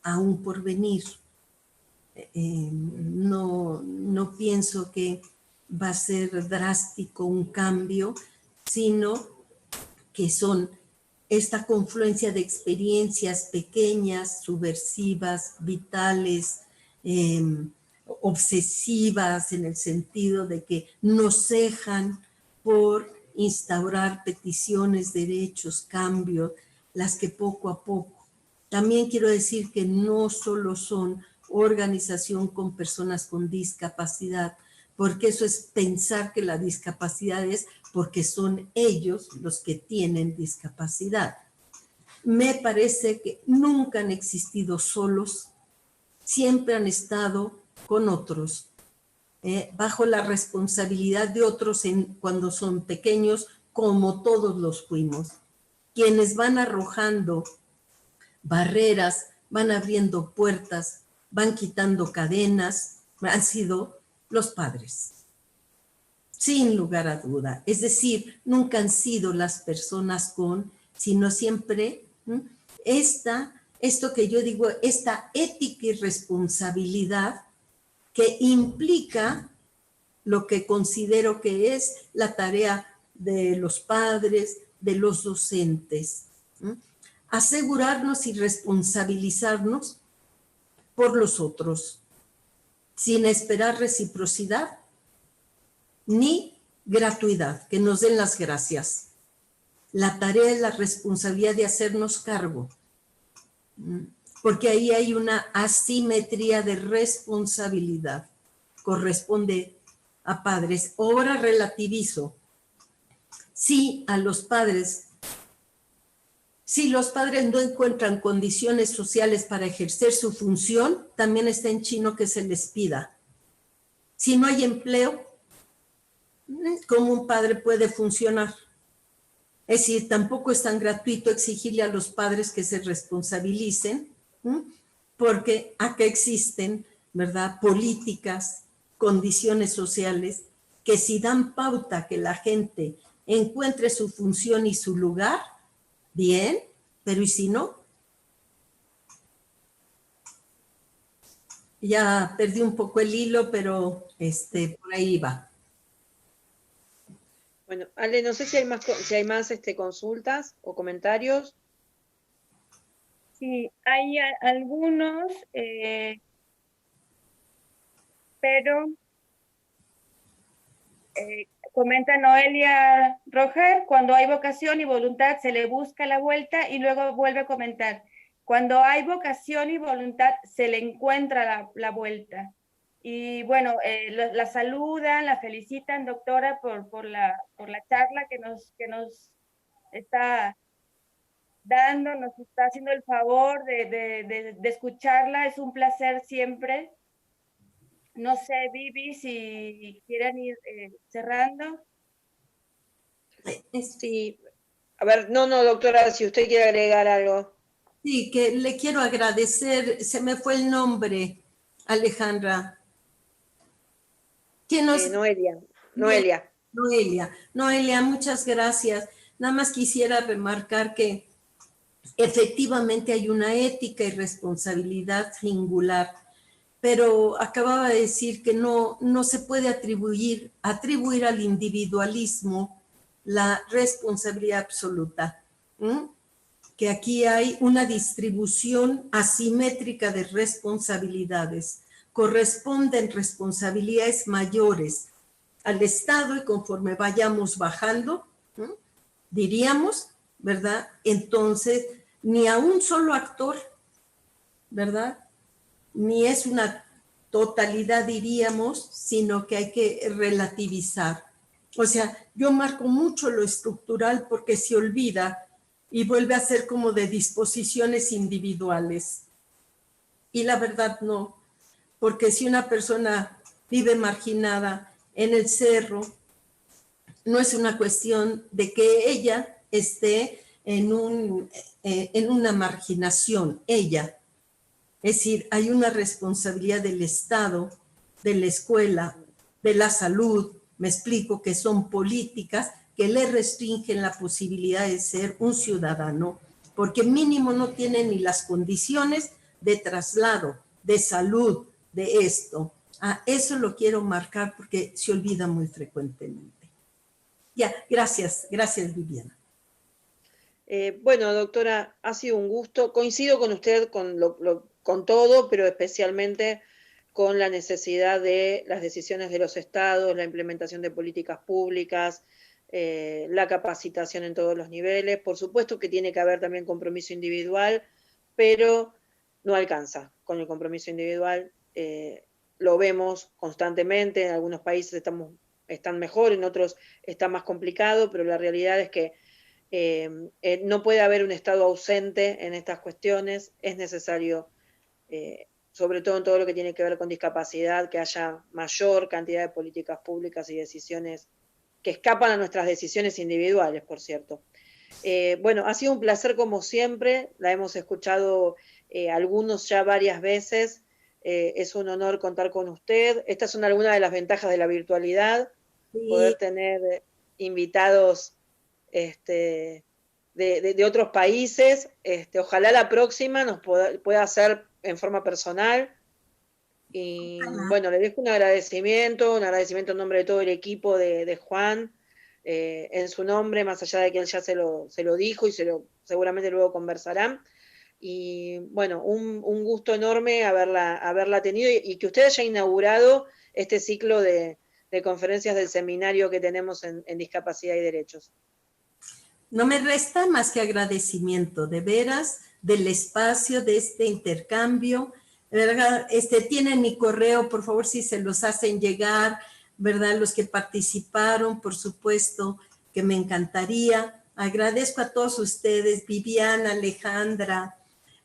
B: a un porvenir. No pienso que va a ser drástico un cambio, sino que son esta confluencia de experiencias pequeñas, subversivas, vitales, obsesivas, en el sentido de que nos cejan por instaurar peticiones, derechos, cambios, las que poco a poco. También quiero decir que no solo son organización con personas con discapacidad, porque eso es pensar que la discapacidad es porque son ellos los que tienen discapacidad. Me parece que nunca han existido solos, siempre han estado con otros, bajo la responsabilidad de otros cuando son pequeños, como todos los fuimos. Quienes van arrojando barreras, van abriendo puertas, van quitando cadenas, han sido los padres, sin lugar a duda. Es decir, nunca han sido las personas sino siempre esto que yo digo, esta ética y responsabilidad que implica lo que considero que es la tarea de los padres, de los docentes. Asegurarnos y responsabilizarnos por los otros, sin esperar reciprocidad ni gratuidad, que nos den las gracias. La tarea es la responsabilidad de hacernos cargo, porque ahí hay una asimetría de responsabilidad. Corresponde a padres. Ahora relativizo. Sí, a los padres. Si los padres no encuentran condiciones sociales para ejercer su función, también está en chino que se les pida. Si no hay empleo, ¿cómo un padre puede funcionar? Es decir, tampoco es tan gratuito exigirle a los padres que se responsabilicen, porque acá existen, ¿verdad?, políticas, condiciones sociales que si dan pauta que la gente encuentre su función y su lugar, bien, pero ¿y si no? Ya perdí un poco el hilo, pero por ahí va.
C: Bueno, Ale, no sé si hay más, consultas o comentarios.
D: Sí, hay algunos, pero comenta Noelia Roger, cuando hay vocación y voluntad se le busca la vuelta, y luego vuelve a comentar, cuando hay vocación y voluntad se le encuentra la vuelta. Y bueno, la saludan, la felicitan, doctora, por la charla que nos está dando, nos está haciendo el favor de escucharla. Es un placer siempre. No sé, Vivi, si quieren ir cerrando.
C: Sí, a ver, no, doctora, si usted quiere agregar algo.
B: Sí, que le quiero agradecer, se me fue el nombre, Alejandra. ¿Quién nos...
C: Noelia.
B: Noelia, muchas gracias. Nada más quisiera remarcar que efectivamente hay una ética y responsabilidad singular, pero acababa de decir que no se puede atribuir al individualismo la responsabilidad absoluta. Que aquí hay una distribución asimétrica de responsabilidades. Corresponden responsabilidades mayores al Estado, y conforme vayamos bajando, diríamos, ¿verdad? Entonces, ni a un solo actor, ¿verdad? Ni es una totalidad, diríamos, sino que hay que relativizar. O sea, yo marco mucho lo estructural porque se olvida y vuelve a ser como de disposiciones individuales. Y la verdad no, porque si una persona vive marginada en el cerro, no es una cuestión de que ella esté en una marginación, ella. Es decir, hay una responsabilidad del Estado, de la escuela, de la salud, me explico, que son políticas que le restringen la posibilidad de ser un ciudadano, porque mínimo no tiene ni las condiciones de traslado, de salud, de esto. Eso lo quiero marcar porque se olvida muy frecuentemente. Ya, gracias Viviana.
C: Bueno, doctora, ha sido un gusto. Coincido con usted con todo, pero especialmente con la necesidad de las decisiones de los estados, la implementación de políticas públicas, la capacitación en todos los niveles. Por supuesto que tiene que haber también compromiso individual, pero no alcanza con el compromiso individual. Lo vemos constantemente, en algunos países están mejor, en otros está más complicado, pero la realidad es que no puede haber un Estado ausente en estas cuestiones. Es necesario, sobre todo en todo lo que tiene que ver con discapacidad, que haya mayor cantidad de políticas públicas y decisiones que escapan a nuestras decisiones individuales, por cierto. Bueno, ha sido un placer como siempre, la hemos escuchado algunos ya varias veces. Es un honor contar con usted. Estas son algunas de las ventajas de la virtualidad, sí, poder tener invitados de otros países. Ojalá la próxima nos pueda hacer en forma personal. Y bueno, le dejo un agradecimiento en nombre de todo el equipo de Juan, en su nombre, más allá de que él ya se lo dijo y seguramente luego conversarán. Y bueno, un gusto enorme haberla tenido, y que usted haya inaugurado este ciclo de conferencias del seminario que tenemos en discapacidad y derechos.
B: No me resta más que agradecimiento, de veras, del espacio, de este intercambio, ¿verdad? Tienen mi correo, por favor, si se los hacen llegar, ¿verdad? Los que participaron, por supuesto, que me encantaría. Agradezco a todos ustedes, Viviana, Alejandra,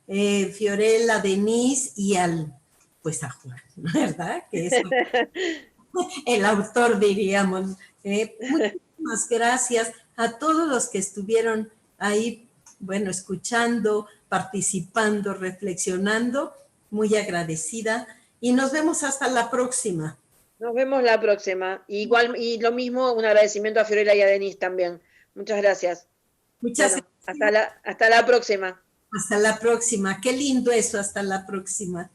B: Fiorella, Denise, y a Juan, ¿verdad? Que es el autor, diríamos. Muchísimas gracias a todos los que estuvieron ahí, bueno, escuchando, participando, reflexionando. Muy agradecida. Y nos vemos hasta la próxima.
C: Nos vemos la próxima. Igual, y lo mismo, un agradecimiento a Fiorella y a Denise también. Muchas gracias.
B: Muchas gracias.
C: Hasta la próxima.
B: Hasta la próxima. Qué lindo eso, hasta la próxima.